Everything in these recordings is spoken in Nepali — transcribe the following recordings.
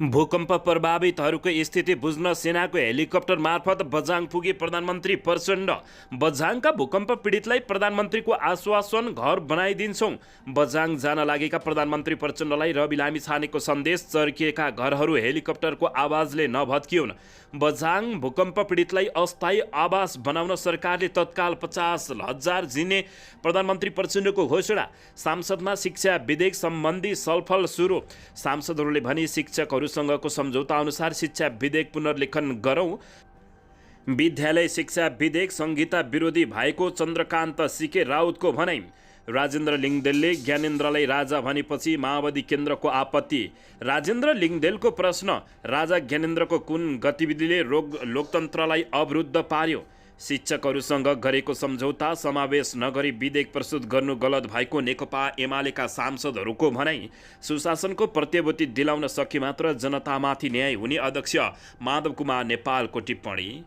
भूकम्प प्रभावितहरूको स्थिति बुझ्न सेनाको हेलिकप्टर मार्फत बझाङ पुगे प्रधानमन्त्री प्रचण्ड। बझाङका भूकम्प पीडितलाई प्रधानमन्त्रीको आश्वासन, घर बनाइदिन्छौँ। बझाङ जान लागेका प्रधानमन्त्री प्रचण्डलाई रवि लामिछानेको सन्देश, चर्किएका घरहरू हेलिकप्टरको आवाजले नभत्किउन्। बझाङ भूकम्प पीडितलाई अस्थायी आवास बनाउन सरकारले तत्काल 50,000 दिने प्रधानमन्त्री प्रचण्डको घोषणा। सांसदमा शिक्षा विधेयक सम्बन्धी छलफल सुरु। सांसदहरूले भने शिक्षकहरूसँगको सम्झौता अनुसार शिक्षा विधेयक पुनर्लेखन गरौँ। विद्यालय शिक्षा विधेयक संहिता विरोधी भएको चन्द्रकान्त सिके राउतको भनाइ। राजेन्द्र लिङदेलले ज्ञानेन्द्रलाई राजा भनेपछि माओवादी केन्द्रको आपत्ति। राजेन्द्र लिङदेलको प्रश्न, राजा ज्ञानेन्द्रको कुन गतिविधिले लोकतन्त्रलाई अवरुद्ध पार्यो? शिक्षकहरूसँग गरेको सम्झौता समावेश नगरी विधेयक प्रस्तुत गर्नु गलत भएको नेकपा एमालेका सांसदहरूको भनाइ। सुशासनको प्रत्याभूति दिलाउन सके मात्र जनतामाथि न्याय हुने अध्यक्ष माधव कुमार नेपालको टिप्पणी।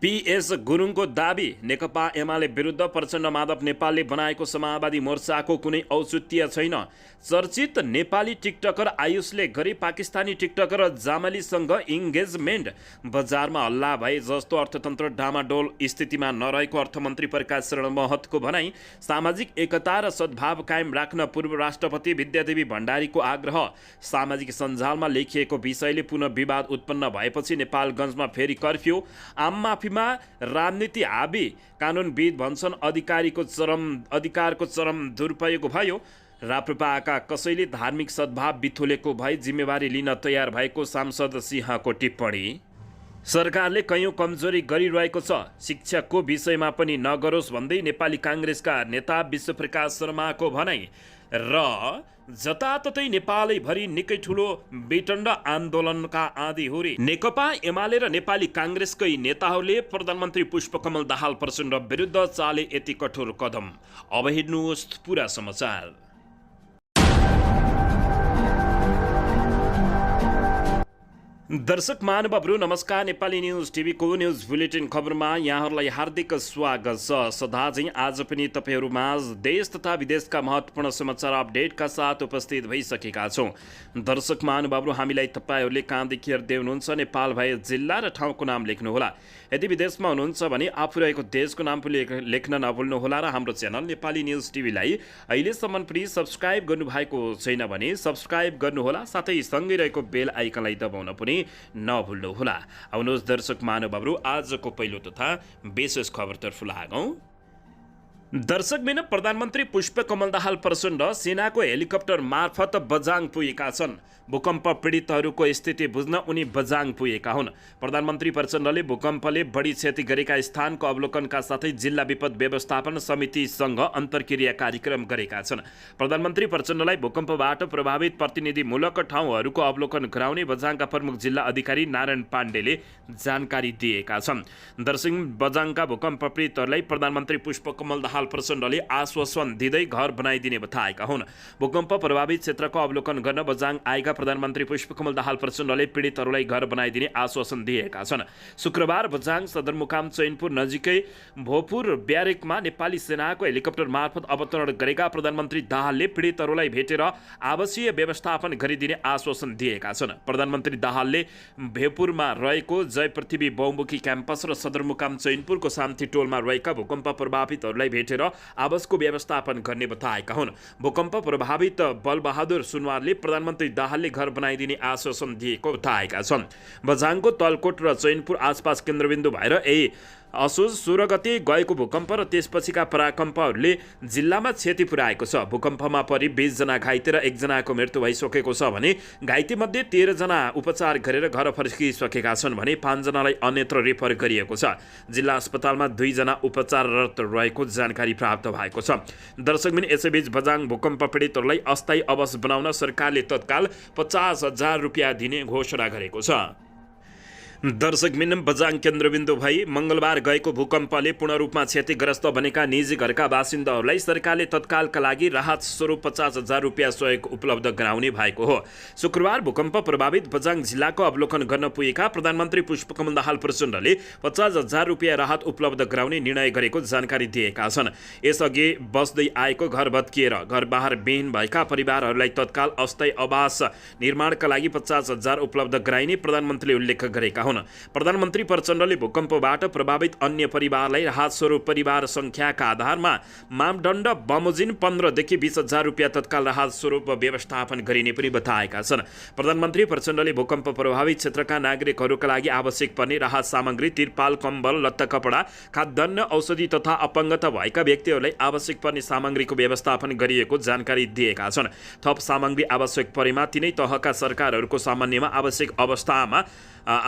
पीएस गुरुङको दाबी, नेकपा एमाले विरुद्ध प्रचण्ड माधव नेपालले बनाएको समाजवादी मोर्चाको कुनै औचित्य छैन। चर्चित नेपाली टिकटकर आयुषले गरी पाकिस्तानी टिकटकर जामलीसँग इङ्गेजमेन्ट। बजारमा हल्ला भए जस्तो अर्थतन्त्र डामाडोल स्थितिमा नरहेको अर्थमन्त्री प्रकाश शरण महतको भनाइ। सामाजिक एकता र सद्भाव कायम राख्न पूर्व राष्ट्रपति विद्यादेवी भण्डारीको आग्रह। सामाजिक सञ्जालमा लेखिएको विषयले पुनः विवाद उत्पन्न भएपछि नेपालगञ्जमा फेरि कर्फ्यू। आम माफीमा राजनीति हाबी, कानुनविद भन्छन् अधिकारको चरम दुरुपयोग भयो। राप्रपाका कसैले धार्मिक सद्भाव बिथोलेको भए जिम्मेवारी लिन तयार भएको सांसद सिंहको टिप्पणी। सरकारले कैयौँ कमजोरी गरिरहेको छ, शिक्षाको विषयमा पनि नगरोस् भन्दै नेपाली काङ्ग्रेसका नेता विश्वप्रकाश शर्माको भनाइ। र जताततै नेपालैभरि निकै ठुलो बेटण्ड आन्दोलनका आँधीहुरी। नेकपा एमाले र नेपाली काङ्ग्रेसकै नेताहरूले प्रधानमन्त्री पुष्पकमल दाहाल प्रचण्ड विरुद्ध चाले यति कठोर कदम। अब हेर्नुहोस् पुरा समाचार। दर्शक महानुभावहरू नमस्कार। नेपाली न्युज टिभीको न्युज बुलेटिन खबरमा यहाँहरूलाई हार्दिक स्वागत छ। सदा चाहिँ आज पनि तपाईँहरूमाझ देश तथा विदेशका महत्त्वपूर्ण समाचार अपडेटका साथ उपस्थित भइसकेका छौँ। दर्शक महानुभावहरू, हामीलाई तपाईँहरूले कहाँदेखि हेर्दै हुनुहुन्छ नेपाल भए जिल्ला र ठाउँको नाम लेख्नुहोला। यदि विदेशमा हुनुहुन्छ भने आफू रहेको देशको नाम पनि लेख्न नभुल्नुहोला र हाम्रो च्यानल नेपाली न्युज टिभीलाई अहिलेसम्म पनि सब्सक्राइब गर्नुभएको छैन भने सब्सक्राइब गर्नुहोला, साथै सँगै रहेको बेल आइकनलाई दबाउन पनि नभुल्नुहोला। आउनुहोस् दर्शक महानुभावहरू, आजको पहिलो तथा विशेष खबरतर्फ लागौँ। दर्शकबिन प्रधानमन्त्री पुष्पकमल दाहाल प्रचण्ड सेनाको हेलिकप्टर मार्फत बझाङ पुगेका छन्। भूकम्प पीडितहरूको स्थिति बुझ्न उनी बझाङ पुगेका हुन्। प्रधानमन्त्री प्रचण्डले भूकम्पले बढी क्षति गरेका स्थानको अवलोकनका साथै जिल्ला विपद व्यवस्थापन समितिसँग अन्तर्क्रिया कार्यक्रम गरेका छन्। प्रधानमन्त्री प्रचण्डलाई भूकम्पबाट प्रभावित प्रतिनिधिमूलक ठाउँहरूको अवलोकन गराउने बझाङका प्रमुख जिल्ला अधिकारी नारायण पाण्डेले जानकारी दिएका छन्। दर्शक, बझाङका भूकम्प पीडितहरूलाई प्रधानमन्त्री पुष्पकमल दाहाल प्रचण्डले आश्वासन दिँदै घर बनाइदिने बताएका हुन्। भूकम्प प्रभावित क्षेत्रको अवलोकन गर्न बझाङ आएका प्रधानमन्त्री पुष्पकमल दाहाल प्रचण्डले पीडितहरूलाई घर बनाइदिने आश्वासन दिएका छन्। शुक्रबार बझाङ सदरमुकाम चैनपुर नजिकै भोपुर ब्यारेकमा नेपाली सेनाको हेलिकप्टर मार्फत अवतरण गरेका प्रधानमन्त्री दाहालले पीडितहरूलाई भेटेर आवासीय व्यवस्थापन गरिदिने आश्वासन दिएका छन्। प्रधानमन्त्री दाहालले भोपुरमा रहेको जय पृथ्वी बहुमुखी क्याम्पस र सदरमुकाम चैनपुरको शान्ति टोलमा रहेका भूकम्प प्रभावितहरूलाई भेटेर आवासको व्यवस्थापन गर्ने बताएका हुन्। भूकम्प प्रभावित बलबहादुर सुनवारले प्रधानमन्त्री दाहालले घर बनाइदिने आश्वासन दिएको बताएका छन्। बझाङको तलकोट र चैनपुर आसपास केन्द्रबिन्दु भएर असोज 16 गते गएको भूकम्प र त्यसपछिका पराकम्पहरूले जिल्लामा क्षति पुर्याएको छ। भूकम्पमा परि 20 जना घाइते र 1 जनाको मृत्यु भइसकेको छ भने घाइतेमध्ये 13 जना उपचार गरेर घर फर्किसकेका छन् भने 5 जनालाई अन्यत्र रेफर गरिएको छ। जिल्ला अस्पतालमा 2 जना उपचाररत रहेको जानकारी प्राप्त भएको छ। दर्शकबिन, यसैबीच बझाङ भूकम्प पीडितहरूलाई अस्थायी आवास बनाउन सरकारले तत्काल 50,000 रुपियाँ दिने घोषणा गरेको छ। दर्शकबिन बझाङ केन्द्रबिन्दु भई मङ्गलबार गएको भूकम्पले पूर्ण रूपमा क्षतिग्रस्त बनेका निजी घरका बासिन्दाहरूलाई सरकारले तत्कालका लागि राहत स्वरूप 50,000 रुपियाँ सहयोग उपलब्ध गराउने भएको हो। शुक्रबार भूकम्प प्रभावित बझाङ जिल्लाको अवलोकन गर्न पुगेका प्रधानमन्त्री पुष्पकमल दाहाल प्रचण्डले 50,000 रुपियाँ राहत उपलब्ध गराउने निर्णय गरेको जानकारी दिएका छन्। यसअघि बस्दै आएको घर भत्किएर घरबार विहीन भएका परिवारहरूलाई तत्काल अस्थायी आवास निर्माणका लागि 50,000 उपलब्ध गराइने प्रधानमन्त्रीले उल्लेख गरेका हुन्। प्रधानमन्त्री प्रचण्डले भूकम्पबाट प्रभावित अन्य परिवारलाई राहत स्वरूप परिवार संख्याका आधारमा मापदण्ड बमोजिम 15 देखि 20,000 रुपियाँ तत्काल राहत स्वरूप व्यवस्थापन गरिने पनि बताएका छन्। प्रधानमन्त्री प्रचण्डले भूकम्प प्रभावित क्षेत्रका नागरिकहरूका लागि आवश्यक पर्ने राहत सामग्री तिरपाल, कम्बल, लत्ता कपडा, खाद्यान्न, औषधि तथा अपङ्गता भएका व्यक्तिहरूलाई आवश्यक पर्ने सामग्रीको व्यवस्थापन गरिएको जानकारी दिएका छन्। थप सामग्री आवश्यक परेमा तिनै तहका सरकारहरूको सामान्यमा आवश्यक अवस्थामा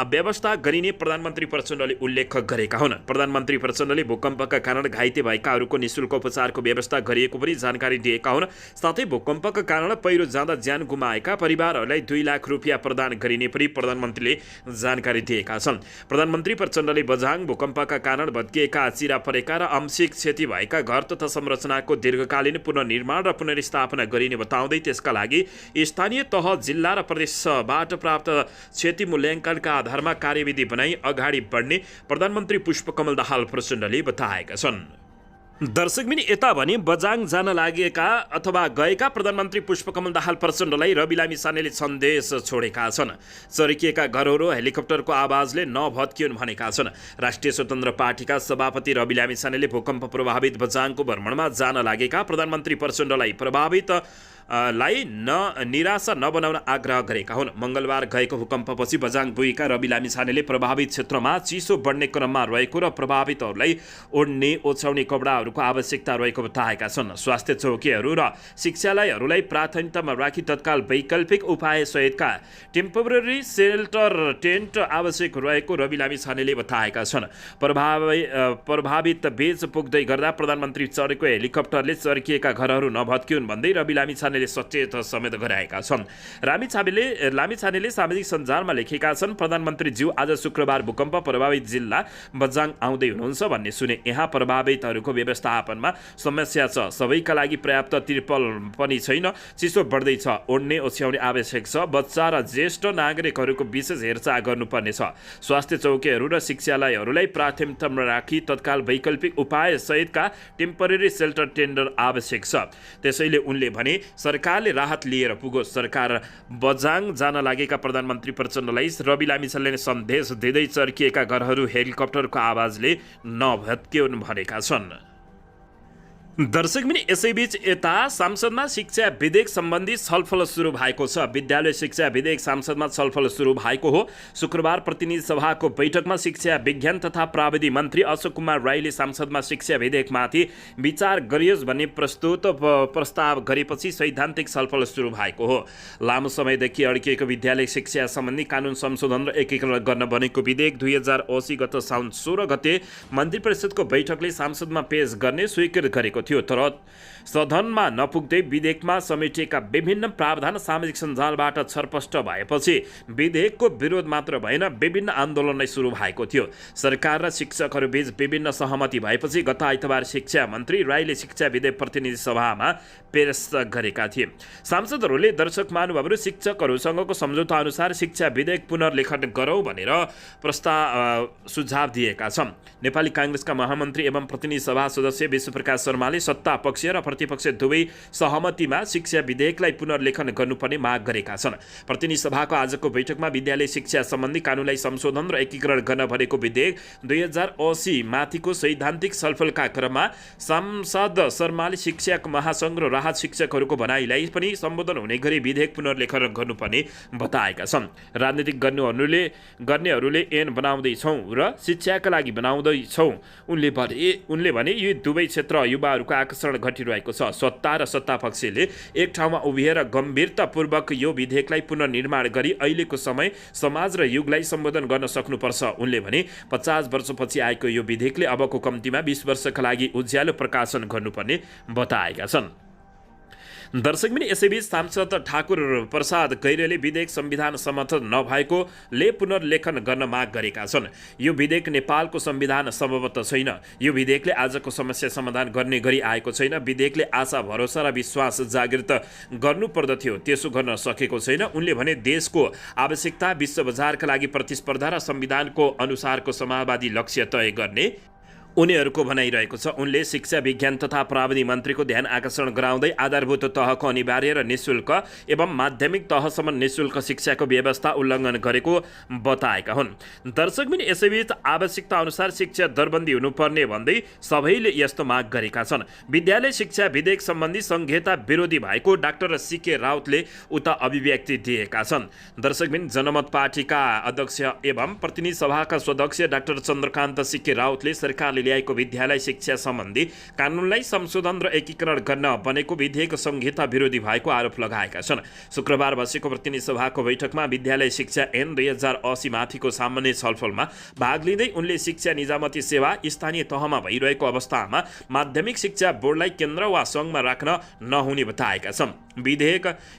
व्यवस्था गरिने प्रधानमन्त्री प्रचण्डले उल्लेख गरेका हुन्। प्रधानमन्त्री प्रचण्डले भूकम्पका कारण घाइते भएकाहरूको निःशुल्क उपचारको व्यवस्था गरिएको पनि जानकारी दिएका हुन्। साथै भूकम्पका कारण पहिरो जाँदा ज्यान गुमाएका परिवारहरूलाई 2 लाख रुपियाँ प्रदान गरिने पनि प्रधानमन्त्रीले जानकारी दिएका छन्। प्रधानमन्त्री प्रचण्डले बझाङ भूकम्पका कारण भत्किएका, चिरा परेका र आंशिक क्षति भएका घर तथा संरचनाको दीर्घकालीन पुनर्निर्माण र पुनर्स्थापना गरिने बताउँदै त्यसका लागि स्थानीय तह, जिल्ला र प्रदेशबाट प्राप्त क्षति मूल्याङ्कन का आधारमा कार्यविधि बनाई अगाडि बढ्ने प्रधानमन्त्री पुष्पकमल दाहाल प्रचण्डले बताएका छन्। दर्शकबिन यता भने बझाङ जान लागेका अथवा गएका प्रधानमन्त्री पुष्पकमल दाहाल प्रचण्डलाई रवि लामिछानेले सन्देश छोडेका छन्। चर्किएका घरहरू हेलिकप्टरको आवाजले नभत्किउन् भनेका छन्। राष्ट्रिय स्वतन्त्र पार्टीका सभापति रवि लामिछानेले भूकम्प प्रभावित बझाङको भ्रमणमा जान लागेका प्रधानमन्त्री प्रचण्डलाई निराशा नबनाउन आग्रह गरेका हुन्। मङ्गलबार गएको भूकम्पपछि बझाङ पुगेका रवि लामिछानेले प्रभावित क्षेत्रमा चिसो बढ्ने क्रममा रहेको र प्रभावितहरूलाई ओढ्ने ओछ्याउने कपडाहरूको आवश्यकता रहेको बताएका छन्। स्वास्थ्य चौकीहरू र शिक्षालयहरूलाई प्राथमिकतामा राखी तत्काल वैकल्पिक उपाय सहितका टेम्पोररी सेल्टर टेन्ट आवश्यक रहेको रवि लामिछानेले बताएका छन्। प्रभावित बीच पुग्दै गर्दा प्रधानमन्त्री चढेको हेलिकप्टरले चर्किएका घरहरू नभत्किउन् भन्दै रवि लामिछानेले सचेत समेत गराएका छन्। लामिछानेले सामाजिक सञ्जालमा लेखेका छन्, प्रधानमन्त्रीज्यू आज शुक्रबार भूकम्प प्रभावित जिल्ला बझाङ आउँदै हुनुहुन्छ भन्ने सुने। यहाँ प्रभावितहरूको व्यवस्थापनमा समस्या छ। सबैका लागि पर्याप्त तिरपल पनि छैन। चिसो बढ्दैछ। ओढ्ने ओछ्याउने आवश्यक छ। बच्चा र ज्येष्ठ नागरिकहरूको विशेष हेरचाह गर्नुपर्नेछ। स्वास्थ्य चौकीहरू र शिक्षालयहरूलाई प्राथमिकतामा राखी तत्काल वैकल्पिक उपाय सहितका टेम्पोररी सेल्टर टेन्डर आवश्यक छ। त्यसैले उनले भने सरकारले राहत लिएर पुगोस्। सरकार बझाङ जान लागेका प्रधानमन्त्री प्रचण्डलाई रवि लामिछानेले सन्देश दिँदै चर्किएका घरहरू हेलिकप्टरको आवाजले नभत्किउन् भनेका छन्। दर्शकबिन यसैबीच यता संसदमा शिक्षा विधेयक सम्बन्धी छलफल सुरु भएको छ। विद्यालय शिक्षा विधेयक संसदमा छलफल सुरु भएको हो। शुक्रबार प्रतिनिधि सभाको बैठकमा शिक्षा विज्ञान तथा प्राविधि मन्त्री अशोक कुमार राईले संसदमा शिक्षा विधेयकमाथि विचार गरियोस् भन्ने प्रस्ताव गरेपछि सैद्धान्तिक छलफल सुरु भएको हो। लामो समयदेखि अड्किएको विद्यालय शिक्षा सम्बन्धी कानुन संशोधन र एकीकरण गर्न बनेको विधेयक 2080 गत साउन 16 गते मन्त्री परिषदको बैठकले संसदमा पेश गर्ने स्वीकृत गरेको थियो। तर सदनमा नपुग्दै विधेयकमा समेटिएका विभिन्न प्रावधान सामाजिक सञ्जालबाट छरपष्ट भएपछि विधेयकको विरोध मात्र भएन, विभिन्न आन्दोलन नै सुरु भएको थियो। सरकार र शिक्षकहरूबीच विभिन्न सहमति भएपछि गत आइतबार शिक्षा मन्त्री राईले शिक्षा विधेयक प्रतिनिधि सभामा पेश गरेका थिए। सांसदहरूले दर्शक महानुभावहरू शिक्षकहरूसँगको सम्झौता अनुसार शिक्षा विधेयक पुनर्लेखन गरौँ भनेर सुझाव दिएका छन्। नेपाली काङ्ग्रेसका महामन्त्री एवं प्रतिनिधि सभा सदस्य विश्वप्रकाश शर्माले सत्ता पक्ष र प्रतिपक्ष दुवै सहमतिमा शिक्षा विधेयकलाई पुनर्लेखन गर्नुपर्ने माग गरेका छन्। प्रतिनिधि सभाको आजको बैठकमा विद्यालय शिक्षा सम्बन्धी कानुनलाई संशोधन र एकीकरण गर्न भनेको विधेयक 2080 माथिको सैद्धान्तिक छलफलका क्रममा सांसद शर्माले शिक्षक महासङ्घ र राहत शिक्षकहरूको भनाइलाई पनि सम्बोधन हुने गरी विधेयक पुनर्लेखन गर्नुपर्ने बताएका छन्। राजनीतिक गर्नेहरूले ऐन बनाउँदैछौँ र शिक्षाका लागि बनाउँदैछौँ उनले भने यी दुवै क्षेत्र युवाहरूको आकर्षण घटिरहेको छ। सत्ता र सत्तापक्षले एक ठाउँमा उभिएर गम्भीरतापूर्वक यो विधेयकलाई पुनर्निर्माण गरी अहिलेको समय समाज र युगलाई सम्बोधन गर्न सक्नुपर्छ। उनले भने 50 वर्षपछि आएको यो विधेयकले अबको कम्तीमा 20 वर्षका लागि उज्यालो प्रकाशन गर्नुपर्ने बताएका छन्। दर्शकबिन यसैबीच सांसद ठाकुर प्रसाद गैरेले विधेयक संविधान समर्थन नभएकोले पुनर्लेखन गर्न माग गरेका छन्। यो विधेयक नेपालको संविधान सम्भवतः छैन। यो विधेयकले आजको समस्या समाधान गर्ने गरी आएको छैन। विधेयकले आशा भरोसा र विश्वास जागृत गर्नुपर्दथ्यो, त्यसो गर्न सकेको छैन। उनले भने देशको आवश्यकता विश्व बजारका लागि प्रतिस्पर्धा र संविधानको अनुसारको समाजवादी लक्ष्य तय गर्ने उनीहरूको भनाइरहेको छ। उनले शिक्षा विज्ञान तथा प्राविधिक मन्त्रीको ध्यान आकर्षण गराउँदै आधारभूत तहको अनिवार्य र निःशुल्क एवं माध्यमिक तहसम्म निःशुल्क शिक्षाको व्यवस्था उल्लङ्घन गरेको बताएका हुन्। दर्शकबिन यसैबीच आवश्यकता अनुसार शिक्षा दरबन्दी हुनुपर्ने भन्दै सबैले यस्तो माग गरेका छन्। विद्यालय शिक्षा विधेयक सम्बन्धी संहिता विरोधी भएको डाक्टर सीके राउतले उता अभिव्यक्ति दिएका छन्। दर्शकबिन जनमत पार्टीका अध्यक्ष एवं प्रतिनिधि सभाका सदस्य डाक्टर चन्द्रकान्त सीके राउतले सरकारले ल्याएको विद्यालय शिक्षा सम्बन्धी कानुनलाई संशोधन र एकीकरण गर्न बनेको विधेयक संहिता विरोधी भएको आरोप लगाएका छन्। शुक्रबार बसेको प्रतिनिधि सभाको बैठकमा विद्यालय शिक्षा ऐन 2080 माथिको सामान्य छलफलमा भाग लिँदै उनले शिक्षा निजामती सेवा स्थानीय तहमा भइरहेको अवस्थामा माध्यमिक शिक्षा बोर्डलाई केन्द्र वा सङ्घमा राख्न नहुने बताएका छन्।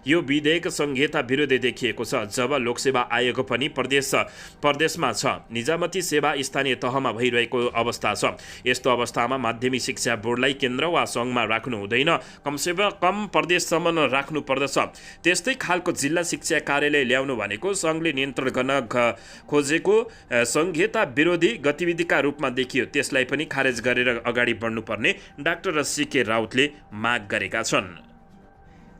यो विधेयक संहिता विरोधी देखिएको छ। जब लोकसेवा आयोग पनि प्रदेशमा छ, निजामती सेवा स्थानीय तहमा भइरहेको अवस्था छ। यस्तो अवस्थामा माध्यमिक शिक्षा बोर्डलाई केन्द्र वा सङ्घमा राख्नु हुँदैन, कमसेकम कम प्रदेशसम्म राख्नु पर्दछ। त्यस्तै खालको जिल्ला शिक्षा कार्यालय ल्याउनु भनेको सङ्घले नियन्त्रण गर्न खोजेको संहिता विरोधी गतिविधिका रूपमा देखियो। त्यसलाई पनि खारेज गरेर अगाडि बढ्नुपर्ने डाक्टर सीके राउतले माग गरेका छन्।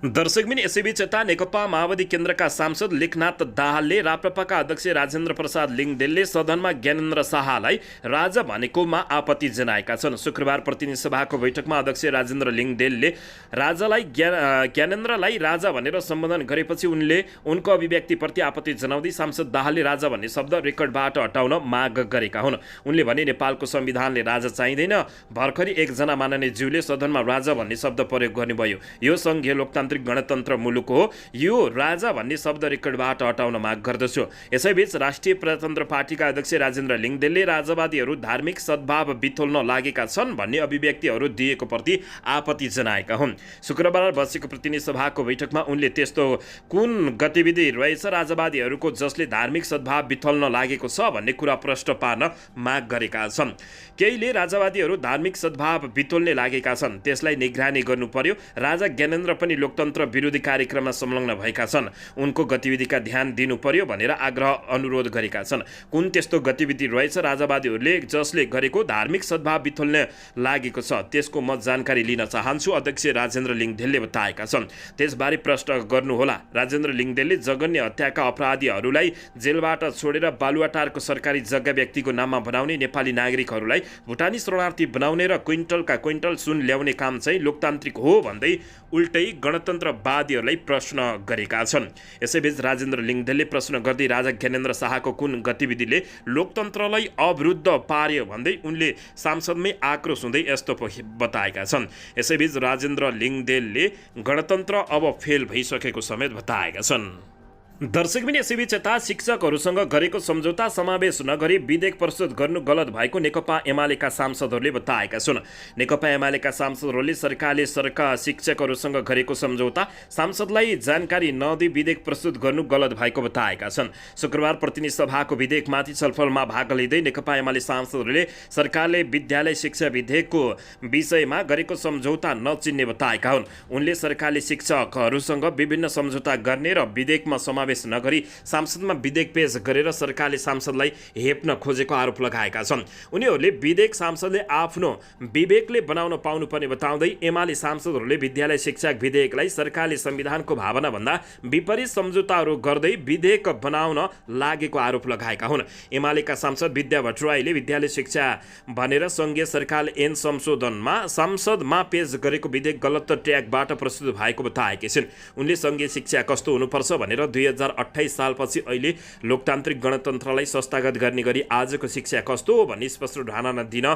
दर्शकबिन यसैबीच यता नेकपा माओवादी केन्द्रका सांसद लेखनाथ दाहालले राप्रपाका अध्यक्ष राजेन्द्र प्रसाद लिङदेलले सदनमा ज्ञानेन्द्र शाहलाई राजा भनेकोमा आपत्ति जनाएका छन्। शुक्रबार प्रतिनिधि सभाको बैठकमा अध्यक्ष राजेन्द्र लिङदेलले ज्ञानेन्द्रलाई राजा भनेर सम्बोधन गरेपछि उनले उनको अभिव्यक्तिप्रति आपत्ति जनाउँदै सांसद दाहालले राजा भन्ने शब्द रेकर्डबाट हटाउन माग गरेका हुन्। उनले भने नेपालको संविधानले राजा चाहिँदैन। भर्खरै एकजना माननीय ज्यूले सदनमा राजा भन्ने शब्द प्रयोग गर्नुभयो। यो सङ्घीय लोकतान्त्रिक गणतन्त्र मुलुक हो। यो राजा भन्ने शब्द रेकर्डबाट हटाउन माग गर्दछु। यसैबीच राष्ट्रिय प्रजातन्त्र पार्टीका अध्यक्ष राजेन्द्र लिङदेलले राजावादीहरू धार्मिक सद्भाव बिथोल्न लागेका छन् भन्ने अभिव्यक्तिहरू दिएको प्रति आपत्ति जनाएका हुन्। शुक्रबार बसेको प्रतिनिधि सभाको बैठकमा उनले त्यस्तो कुन गतिविधि रहेछ राजावादीहरूको जसले धार्मिक सद्भाव बिथोल्न लागेको छ भन्ने कुरा प्रश्न पार्न माग गरेका छन्। केहीले राजावादीहरू धार्मिक सद्भाव बिथोल्ने लागेका छन्, त्यसलाई निगरानी गर्नु पर्यो। राजा ज्ञानेन्द्र पनि लोकतन्त्र विरोधी कार्यक्रममा संलग्न भएका छन्, उनको गतिविधिका ध्यान दिनु पर्यो भनेर आग्रह अनुरोध गरेका छन्। कुन त्यस्तो गतिविधि रहेछ राजावादीहरूले जसले गरेको धार्मिक सद्भाव बिथोल्ने लागेको छ त्यसको म जानकारी लिन चाहन्छु, अध्यक्ष राजेन्द्र लिङदेलले बताएका छन्। त्यसबारे प्रश्न गर्नुहोला। राजेन्द्र लिङदेलले जघन्य हत्याका अपराधीहरूलाई जेलबाट छोडेर बालुवाटारको सरकारी जग्गा व्यक्तिको नाममा बनाउने, नेपाली नागरिकहरूलाई भुटानी शरणार्थी बनाउने र क्विन्टलका क्विन्टल सुन ल्याउने काम चाहिँ लोकतान्त्रिक हो भन्दै उल्टै गणतन्त्रवादीहरूलाई प्रश्न गरेका छन्। यसैबीच राजेन्द्र लिङदेलले प्रश्न गर्दै राजा ज्ञानेन्द्र शाहको कुन गतिविधिले लोकतन्त्रलाई अवरुद्ध पार्यो भन्दै उनले सांसदमै आक्रोश हुँदै यस्तो बताएका छन्। यसैबीच राजेन्द्र लिङदेलले गणतन्त्र अब फेल भइसकेको समेत बताएका छन्। दर्शकबिन यसैबीच यता शिक्षकहरूसँग गरेको सम्झौता समावेश नगरी विधेयक प्रस्तुत गर्नु गलत भएको नेकपा एमालेका सांसदहरूले बताएका छन्। नेकपा एमालेका सांसदहरूले सरकारले शिक्षकहरूसँग गरेको सम्झौता सांसदलाई जानकारी नदिई विधेयक प्रस्तुत गर्नु गलत भएको बताएका छन्। शुक्रबार प्रतिनिधि सभाको विधेयकमाथि छलफलमा भाग लिँदै नेकपा एमाले सांसदहरूले सरकारले विद्यालय शिक्षा विधेयकको विषयमा गरेको सम्झौता नचिन्ने बताएका हुन्। उनले सरकारले शिक्षकहरूसँग विभिन्न सम्झौता गर्ने र विधेयकमा समावेश नगरी सांसदमा विधेयक पेश गरेर सरकारले सांसदलाई हेप्न खोजेको आरोप लगाएका छन्। उनीहरूले विधेयक सांसदले आफ्नो विवेकले बनाउन पाउनुपर्ने बताउँदै एमाले सांसदहरूले विद्यालय शिक्षा विधेयकलाई सरकारले संविधानको भावनाभन्दा विपरीत सम्झौताहरू गर्दै विधेयक बनाउन लागेको आरोप लगाएका हुन्। एमालेका सांसद विद्या भट्टराईले विद्यालय शिक्षा भनेर सङ्घीय सरकार ऐन संसदमा पेश गरेको विधेयक गलत ट्र्याकबाट प्रस्तुत भएको बताएकी छिन्। उनले सङ्घीय शिक्षा कस्तो हुनुपर्छ भनेर 2028 सालपछि अहिले लोकतान्त्रिक गणतन्त्रलाई संस्थागत गर्ने गरी आजको शिक्षा कस्तो हो भन्ने स्पष्ट धारणा दिन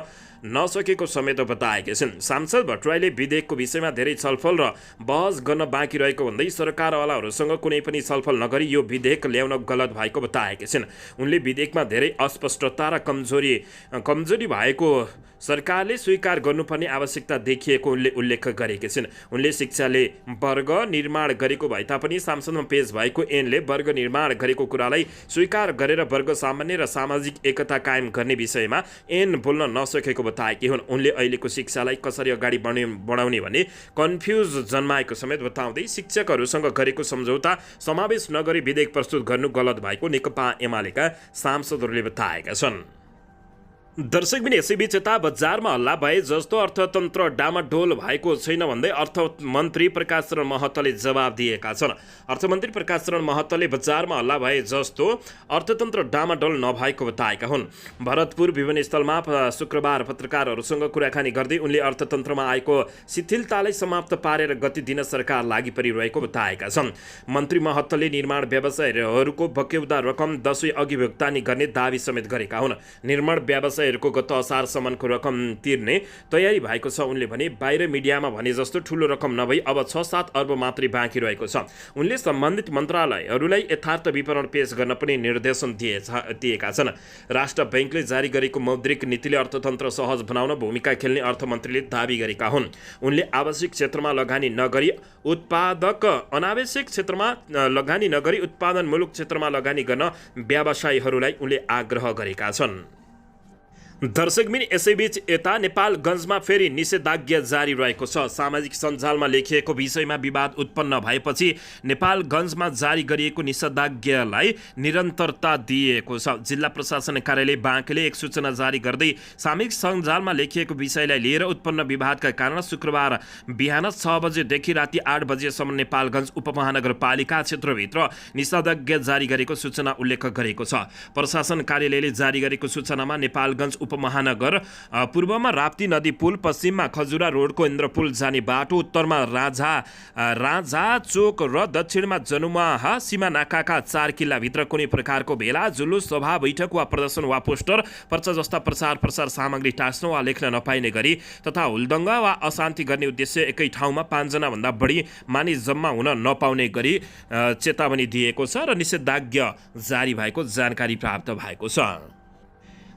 नसकेको समेत बताएका छन्। सांसद भट्टराईले विधेयकको विषयमा धेरै छलफल र बहस गर्न बाँकी रहेको भन्दै सरकारवालाहरूसँग कुनै पनि छलफल नगरी यो विधेयक ल्याउन गलत भएको बताएका छन्। उनले विधेयकमा धेरै अस्पष्टता र कमजोरी भएको सरकारले स्वीकार गर्नुपर्ने आवश्यकता देखिएको उनले उल्लेख गरेका छिन्। उनले शिक्षाले वर्ग निर्माण गरेको भए तापनि सांसदमा पेश भएको ऐनले वर्ग निर्माण गरेको कुरालाई स्वीकार गरेर वर्ग सामान्य र सामाजिक एकता कायम गर्ने विषयमा ऐन बोल्न नसकेको बताएकी हुन्। उनले अहिलेको शिक्षालाई कसरी अगाडि बढाउने भन्ने कन्फ्युज जन्माएको समेत बताउँदै शिक्षकहरूसँग गरेको सम्झौता समावेश नगरी विधेयक प्रस्तुत गर्नु गलत भएको नेकपा एमालेका सांसदहरूले बताएका छन्। दर्शकबिन यसैबीच यता बजारमा हल्ला भए जस्तो अर्थतन्त्र डामाडोल भएको छैन भन्दै अर्थमन्त्री प्रकाश शरण महतले जवाब दिएका छन्। अर्थमन्त्री प्रकाश शरण महतले बजारमा हल्ला भए जस्तो अर्थतन्त्र डामाडोल नभएको बताएका हुन्। भरतपुर विमानस्थलमा शुक्रबार पत्रकारहरूसँग कुराकानी गर्दै उनले अर्थतन्त्रमा आएको शिथिलतालाई समाप्त पारेर गति दिन सरकार लागि परिरहेको बताएका छन्। मन्त्री महतले निर्माण व्यवसायीहरूको बक्यौदा रकम 10 अघि भुक्तानी गर्ने दावी समेत गरेका हुन्। निर्माण व्यवसाय गत असारसम्मको रकम तिर्ने तयारी भएको छ। उनले भने बाहिर मिडियामा भने जस्तो ठूलो रकम नभई अब 6-7 अर्ब मात्रै बाँकी रहेको छ। उनले सम्बन्धित मन्त्रालयहरूलाई यथार्थ विवरण पेश गर्न पनि निर्देशन दिएका छन्। राष्ट्र बैंकले जारी गरेको मौद्रिक नीतिले अर्थतन्त्र सहज बनाउन भूमिका खेल्ने अर्थमन्त्रीले दावी गरेका हुन्। उनले आवश्यक क्षेत्रमा लगानी नगरी अनावश्यक क्षेत्रमा लगानी नगरी उत्पादनमूलक क्षेत्रमा लगानी गर्न व्यवसायीहरूलाई उनले आग्रह गरेका छन्। दर्शकबिन यसैबीच यता नेपालगञ्जमा फेरि निषेधाज्ञा जारी रहेको छ। सामाजिक सञ्जालमा लेखिएको विषयमा विवाद उत्पन्न भएपछि नेपालगञ्जमा जारी गरिएको निषेधाज्ञालाई निरन्तरता दिएको छ। जिल्ला प्रशासन कार्यालय बाँकेले एक सूचना जारी गर्दै सामाजिक सञ्जालमा लेखिएको विषयलाई लिएर उत्पन्न विवादका कारण शुक्रबार बिहान 6 बजेदेखि राति 8 बजेसम्म नेपालगञ्ज उपमहानगरपालिका क्षेत्रभित्र निषेधाज्ञा जारी गरेको सूचना उल्लेख गरेको छ। प्रशासन कार्यालयले जारी गरेको सूचनामा नेपालगञ्ज उपमहानगर पूर्वमा राप्ती नदी पुल, पश्चिममा खजुरा रोडको इन्द्रपुल जाने बाटो, उत्तरमा राजा चोक र दक्षिणमा जनुमाहा सीमा नाकाका 4 किल्लाभित्र कुनै प्रकारको भेला, जुलुस, सभा, बैठक वा प्रदर्शन वा पोस्टर, पर्चा जस्ता प्रचार सामग्री टाँस्न वा लेख्न नपाइने गरी तथा हुलदङ्गा वा अशान्ति गर्ने उद्देश्य एकै ठाउँमा 5 जनाभन्दा बढी मानिस जम्मा हुन नपाउने गरी चेतावनी दिएको छ र निषेधाज्ञा जारी भएको जानकारी प्राप्त भएको छ।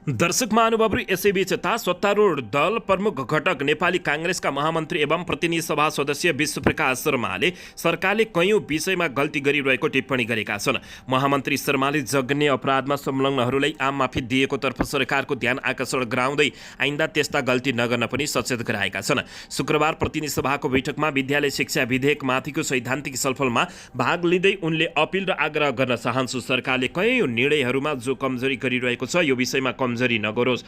दर्शक महानुभावहरू यसैबीच यता सत्तारूढ दल प्रमुख घटक नेपाली काङ्ग्रेसका महामन्त्री एवं प्रतिनिधि सभा सदस्य विश्वप्रकाश शर्माले सरकारले कयौं विषयमा गल्ती गरिरहेको टिप्पणी गरेका छन्। महामन्त्री शर्माले जघन्य अपराधमा संलग्नहरूलाई आम माफी दिएको तर्फ सरकारको ध्यान आकर्षण गराउँदै आइन्दा त्यस्ता गल्ती नगर्न पनि सचेत गराएका छन्। शुक्रबार प्रतिनिधि सभाको बैठकमा विद्यालय शिक्षा विधेयकमाथिको सैद्धान्तिक छलफलमा भाग लिँदै उनले अपिल र आग्रह गर्न चाहन्छु, सरकारले कयौं निर्णयहरूमा जो कमजोरी गरिरहेको छ यो विषयमा कमजोरी नगरोस्।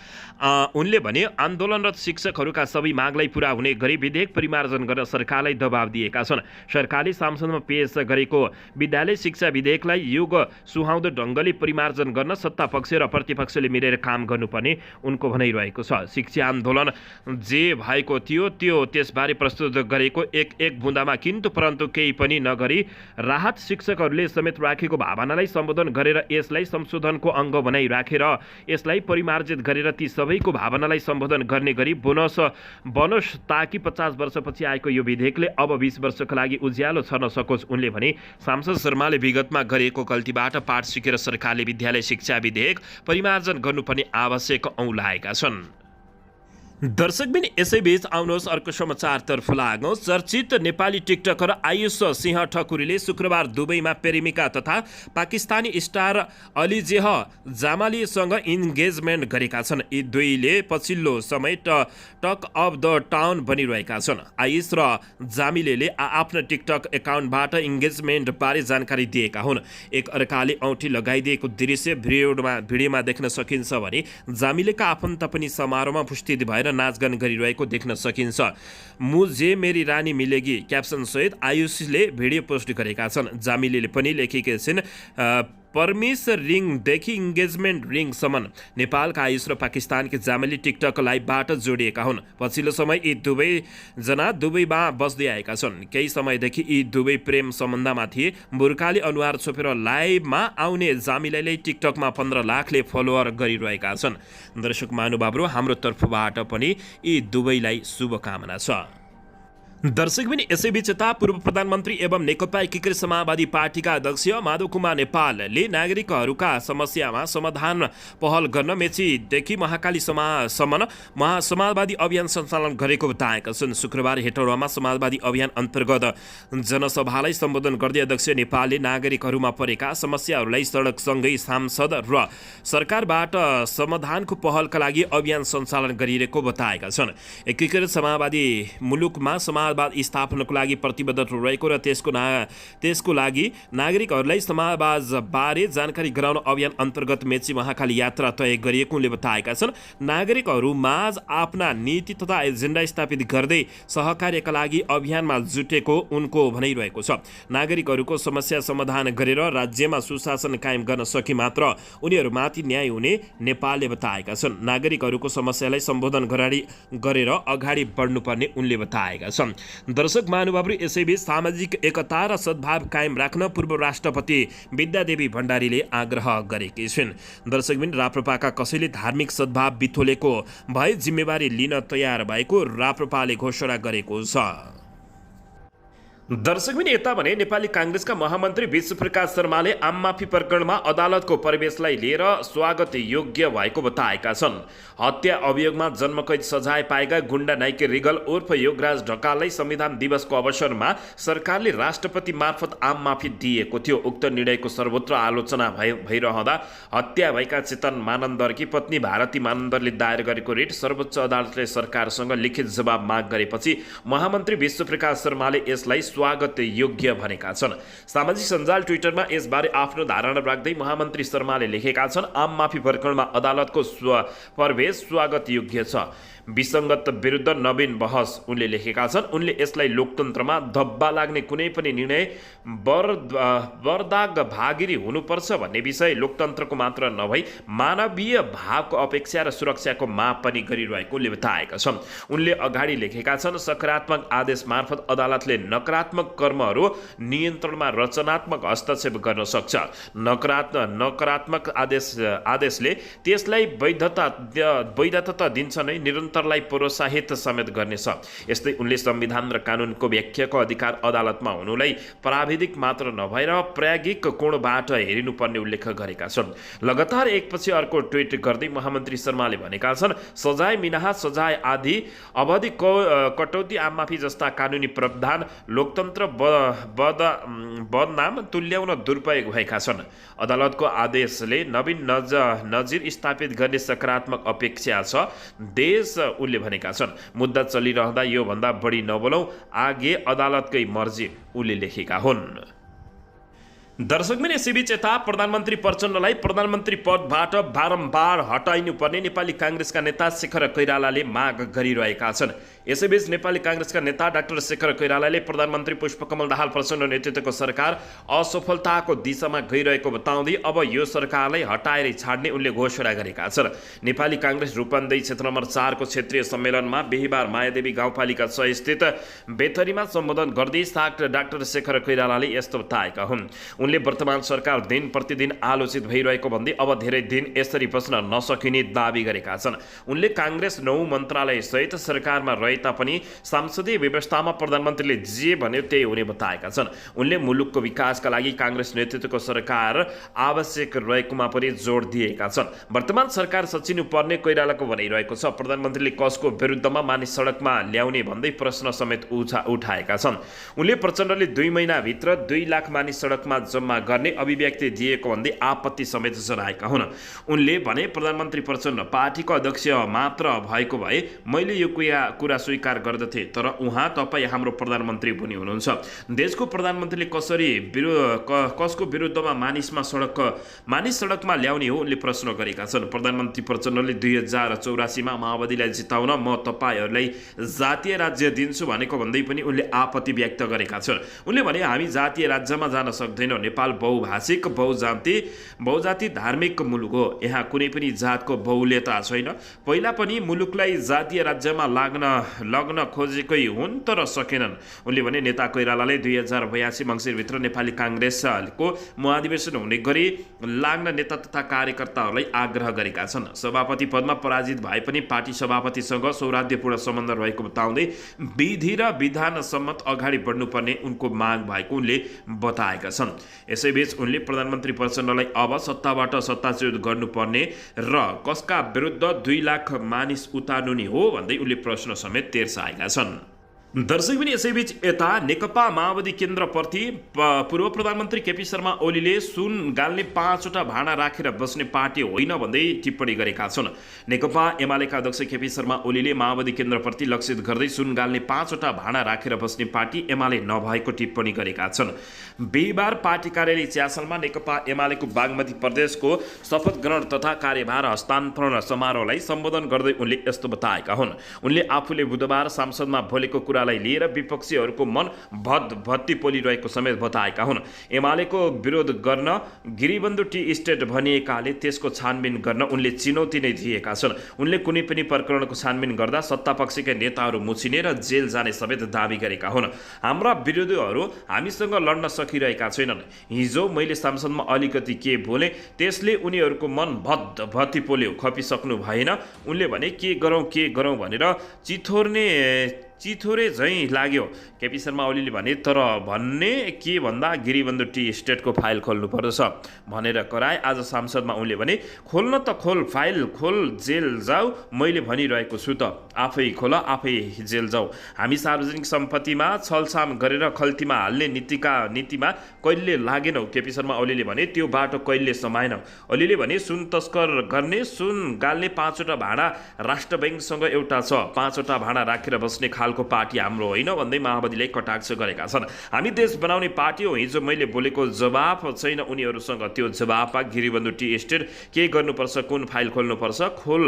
उनले भने आन्दोलनरत शिक्षकहरूका सबै मागलाई पूरा हुने गरी विधेयक परिमार्जन गर्न सरकारलाई दबाब दिएका छन्। सरकारले संसदमा पेश गरेको विद्यालय शिक्षा विधेयकलाई योग सुहाउँदो ढङ्गले परिमार्जन गर्न सत्ता पक्ष र प्रतिपक्षले मिलेर काम गर्नुपर्ने उनको भनाइरहेको छ। शिक्षा आन्दोलन जे भएको थियो त्यो त्यसबारे प्रस्तुत गरेको एक बुँदामा किन्तु परन्तु केही पनि नगरी राहत शिक्षकहरूले समेत राखेको भावनालाई सम्बोधन गरेर यसलाई संशोधनको अङ्ग बनाइ राखेर यसलाई परिमार्जित गरेर ती सबैको भावनालाई सम्बोधन गर्ने गरी बनोस् ताकि 50 वर्षपछि आएको यो विधेयकले अब 20 वर्षको लागि उज्यालो छर्न सकोस्। उनले भने सांसद शर्माले विगतमा गरेको गल्तीबाट पाठ सिकेर सरकारले विद्यालय शिक्षा विधेयक परिमार्जन गर्नुपर्ने आवश्यक औँल्याएका छन्। दर्शकबिन यसैबीच आउनुहोस् अर्को समाचारतर्फ लागौँ। चर्चित नेपाली टिकटकर आयुष सिंह ठकुरीले शुक्रबार दुबईमा प्रेमिका तथा पाकिस्तानी स्टार अलिजेह जामालीसँग इन्गेजमेन्ट गरेका छन्। यी दुईले पछिल्लो समय टक अफ द टाउन बनिरहेका छन्। आयुष र जामिलेले आफ्नो टिकटक एकाउन्टबाट इन्गेजमेन्ट बारे जानकारी दिएका हुन्। एक अर्काले औँठी लगाइदिएको दृश्य भिडियोमा देख्न सकिन्छ भने जामिलेका आफन्त पनि समारोहमा उपस्थित भएर नाचगान गरिरहेको देख्न सकिन्छ। मुझे मेरी रानी मिलेगी क्याप्सन सहित आयुषले भिडियो पोस्ट गरेका छन्। जामिलेले पनि लेखेका छिन् परमिस रिङदेखि इङ्गेजमेन्ट रिङसम्म नेपालका आयुष र पाकिस्तानकी जामेली टिकटक लाइभबाट जोडिएका हुन्। पछिल्लो समय यी दुवैजना दुबईमा बस्दै आएका छन्। केही समयदेखि यी दुवै प्रेम सम्बन्धमा थिए। बुर्खाले अनुहार छोपेर लाइभमा आउने जामिलाले टिकटकमा 15 लाखले फलोअर गरिरहेका छन्। दर्शक महानुभावहरू, हाम्रो तर्फबाट पनि यी दुवैलाई शुभकामना छ। दर्शकबिन, यसैबीच यता पूर्व प्रधानमन्त्री एवं नेकपा एकीकृत समाजवादी पार्टीका अध्यक्ष माधव कुमार नेपालले नागरिकहरूका समस्यामा समाधान पहल गर्न मेचीदेखि महाकाली समाजसम्म समाजवादी अभियान सञ्चालन गरेको बताएका छन्। शुक्रबार हेटौडामा समाजवादी अभियान अन्तर्गत जनसभालाई सम्बोधन गर्दै अध्यक्ष नेपालले नागरिकहरूमा परेका समस्याहरूलाई सडकसँगै सांसद र सरकारबाट समाधानको पहलका लागि अभियान सञ्चालन गरिरहेको बताएका छन्। एकीकृत समाजवादी मुलुकमा समाजवाद स्थापनाको लागि प्रतिबद्ध रहेको र त्यसको लागि नागरिकहरूलाई समाजवादबारे जानकारी गराउन अभियान अन्तर्गत मेची महाकाली यात्रा तय गरिएको उनले बताएका छन्। नागरिकहरूमाझ आफ्ना नीति तथा एजेन्डा स्थापित गर्दै सहकार्यका लागि अभियानमा जुटेको उनको भनाइरहेको छ। नागरिकहरूको समस्या समाधान गरेर राज्यमा सुशासन कायम गर्न सके मात्र उनीहरूमाथि न्याय हुने नेपालले बताएका छन्। नागरिकहरूको समस्यालाई सम्बोधन गरेर अगाडि बढ्नुपर्ने उनले बताएका छन्। दर्शक महानुभावहरू, यसैबीच सामाजिक एकता र सद्भाव कायम राख्न पूर्व राष्ट्रपति विद्यादेवी भण्डारीले आग्रह गरेकी छिन्। दर्शकबिन, राप्रपाका कसैले धार्मिक सद्भाव बिथोलेको भए जिम्मेवारी लिन तयार भएको राप्रपाले घोषणा गरेको छ। दर्शकबिन, यता भने नेपाली काङ्ग्रेसका महामन्त्री विश्वप्रकाश शर्माले आम माफी प्रकरणमा अदालतको प्रवेशलाई लिएर स्वागत योग्य भएको बताएका छन्। हत्या अभियोगमा जन्मकैद सजाय पाएका गुण्डा नाइके रिगल उर्फ योगराज ढकाललाई संविधान दिवसको अवसरमा सरकारले राष्ट्रपति मार्फत आम माफी दिएको थियो। उक्त निर्णयको सर्वोच्च आलोचना भइरहँदा हत्या भएका चेतन मानन्दरकी पत्नी भारती मानन्दरले दायर गरेको रिट सर्वोच्च अदालतले सरकारसँग लिखित जवाब माग गरेपछि महामन्त्री विश्वप्रकाश शर्माले यसलाई स्वागत योग्य भनेका छन्। सामाजिक सञ्जाल ट्विटरमा यसबारे आफ्नो धारणा राख्दै महामन्त्री शर्माले लेखेका छन्, आम माफी प्रकरणमा अदालतको प्रवेश स्वागत योग्य छ। विसङ्गत विरुद्ध नवीन बहस उनले लेखेका छन्। उनले यसलाई लोकतन्त्रमा धब्बा लाग्ने कुनै पनि निर्णय बर्दाग भागिरी हुनुपर्छ भन्ने विषय लोकतन्त्रको मात्र नभई मानवीय भावको अपेक्षा र सुरक्षाको माग पनि गरिरहेको उनले बताएका छन्। उनले अगाडि लेखेका छन्, सकारात्मक आदेश मार्फत अदालतले नकारात्मक कर्महरू नियन्त्रणमा रचनात्मक हस्तक्षेप गर्न सक्छ। नकारात्मक आदेशले त्यसलाई वैधता दिन्छ नै, निरन्तरलाई प्रोत्साहित समेत गर्नेछ। यस्तै उनले संविधान र कानुनको व्याख्याको अधिकार अदालतमा हुनुलाई प्राविधिक मात्र नभएर प्रायोगिक कोणबाट हेरिनुपर्ने उल्लेख गरेका छन्। लगातार एकपछि अर्को ट्विट गर्दै महामन्त्री शर्माले भनेका छन्, सजाय मिनाहा सजाय आदि अवधि कटौती आम माफी जस्ता कानुनी प्रावधान लोकतन्त्र बदनाम तुल्याउन दुरुपयोग भएका छन्। अदालतको आदेशले नवीन नजिर स्थापित गर्ने सकारात्मक अपेक्षा छ। देश उनले भनेका छन्, मुद्दा चलिरहँदा यो भन्दा बढी नबोलौँ, आगे अदालतकै मर्जी उनले लेखेका हुन्। दर्शकबिन, यसैबीच यता प्रधानमन्त्री प्रचण्डलाई प्रधानमन्त्री पदबाट बारम्बार हटाइनुपर्ने नेपाली काङ्ग्रेसका नेता शेखर कोइरालाले माग गरिरहेका छन्। यसैबीच नेपाली काङ्ग्रेसका नेता डाक्टर शेखर कोइरालाले प्रधानमन्त्री पुष्पकमल दाहाल प्रचण्ड नेतृत्वको सरकार असफलताको दिशामा गइरहेको बताउँदै अब यो सरकारलाई हटाएरै छाड्ने उनले घोषणा गरेका छन्। नेपाली काङ्ग्रेस रूपन्देही क्षेत्र नम्बर 4 को क्षेत्रीय सम्मेलनमा बिहिबार मायादेवी गाउँपालिका 6 स्थित बेथरीमा सम्बोधन गर्दै डाक्टर शेखर कोइरालाले यस्तो बताएका हुन्। उनले वर्तमान सरकार दिन प्रतिदिन आलोचित भइरहेको भन्दै अब धेरै दिन यसरी बस्न नसकिने दाबी गरेका छन्। उनले काङ्ग्रेस 9 मन्त्रालय सहित सरकारमा रहे तापनि संसदीय व्यवस्थामा प्रधानमन्त्रीले जे भन्यो त्यही हुने बताएका छन्। उनले मुलुकको विकासका लागि काङ्ग्रेस नेतृत्वको सरकार आवश्यक रहेकोमा पनि जोड दिएका छन्। वर्तमान सरकार सचिनुपर्ने कोइरालाको भनाइरहेको छ। प्रधानमन्त्रीले कसको विरुद्धमा मानिस सडकमा ल्याउने भन्दै प्रश्न समेत उठाएका छन्। उनले प्रचण्डले 2 महिनाभित्र 2 लाख मानिस सडकमा जम्मा गर्ने अभिव्यक्ति दिएको भन्दै आपत्ति समेत जनाएका हुन्। उनले भने, प्रधानमन्त्री प्रचण्ड पार्टीको अध्यक्ष मात्र भएको भए मैले यो कुरा स्वीकार गर्दथे, तर उहाँ तपाईँ हाम्रो प्रधानमन्त्री पनि हुनुहुन्छ। देशको प्रधानमन्त्रीले कसको विरुद्धमा मानिस सडकमा ल्याउने हो उनले प्रश्न गरेका छन्। प्रधानमन्त्री प्रचण्डले 2084मा माओवादीलाई जिताउन म तपाईँहरूलाई जातीय राज्य दिन्छु भनेको भन्दै पनि उनले आपत्ति व्यक्त गरेका छन्। उनले भने हामी जातीय राज्यमा जान सक्दैनौँ। नेपाल बहुभाषिक बहुजाति धार्मिक मुलुक हो। यहाँ कुनै पनि जातको बहुल्यता छैन। पहिला पनि मुलुकलाई जातीय राज्यमा लग्न खोजेकै हुन् तर सकेनन्। उनले भने नेता कोइरालाले 2082 मङ्सिरभित्र नेपाली काङ्ग्रेसको महाधिवेशन हुने गरी लाग्न नेता तथा कार्यकर्ताहरूलाई आग्रह गरेका छन्। सभापति पदमा पराजित भए पनि पार्टी सभापतिसँग सौहार्दपूर्ण सम्बन्ध रहेको बताउँदै विधि र विधान सम्मत अगाडि बढ्नुपर्ने उनको माग भएको उनले बताएका छन्। यसैबीच उनले प्रधानमन्त्री प्रचण्डलाई अब सत्ताबाट सत्ताच्युत गर्नुपर्ने र कसका विरुद्ध 2 लाख मानिस उतार्नु नि हो भन्दै उनले प्रश्न समेत तेर्साएका छन्। दर्शक पनि यसैबीच यता नेकपा माओवादी केन्द्रप्रति पूर्व प्रधानमन्त्री केपी शर्मा ओलीले सुन गाल्ने 5वटा भाँडा राखेर बस्ने पार्टी होइन भन्दै टिप्पणी गरेका छन्। नेकपा एमालेका अध्यक्ष केपी शर्मा ओलीले माओवादी केन्द्रप्रति लक्षित गर्दै सुन गाल्ने 5वटा भाँडा राखेर बस्ने पार्टी एमाले नभएको टिप्पणी गरेका छन्। बिहिबार पार्टी कार्यालय च्यासलमा नेकपा एमालेको बागमती प्रदेशको शपथ ग्रहण तथा कार्यभार हस्तान्तरण समारोहलाई सम्बोधन गर्दै उनले यस्तो बताएका हुन्। उनले आफूले बुधबार संसदमा बोलेको कुरा लिएर विपक्षीहरूको मन भत्ती पोलिरहेको समेत बताएका हुन्। एमालेको विरोध गर्न गिरिबन्धु टी स्टेट भनिएकाले त्यसको छानबिन गर्न उनले चुनौती नै दिएका छन्। उनले कुनै पनि प्रकरणको छानबिन गर्दा सत्तापक्षका नेताहरू मुछिने र जेल जाने समेत दाबी गरेका हुन्। हाम्रा विरोधीहरू हामीसँग लड्न सकिरहेका छैनन्। हिजो मैले संसदमा अलिकति के बोले त्यसले उनीहरूको मन भत्ती पोल्यो, खपिसक्नु भएन। उनले भने के गरौँ भनेर चिथोरे झैँ लाग्यो। केपी शर्मा ओलीले भने तर भन्ने के भन्दा गिरिबन्धु टी स्टेटको फाइल खोल्नु पर्दछ भनेर कराए। आज संसदमा उनले भने खोल्न त खोल, फाइल खोल, जेल जाऊ। मैले भनिरहेको छु त आफै खोल, आफै जेल जाऊ। हामी सार्वजनिक सम्पत्तिमा छलछाम गरेर खल्तीमा हाल्ने नीतिमा कहिले लागेनौँ। केपी शर्मा ओलीले भने त्यो बाटो कहिले समाएनौँ। ओलीले भने सुन तस्कर गर्ने, सुन गाल्ने 5वटा भाँडा राष्ट्र ब्याङ्कसँग एउटा छ। 5वटा भाँडा राखेर बस्ने खालको पार्टी हाम्रो होइन भन्दै माओवादीलाई कटाक्ष गरेका छन्। हामी देश बनाउने पार्टी हो। हिजो मैले बोलेको जवाफ छैन उनीहरूसँग। त्यो जवाफमा गिरिबन्धु टी स्टेट के गर्नुपर्छ, कुन फाइल खोल्नुपर्छ, खोल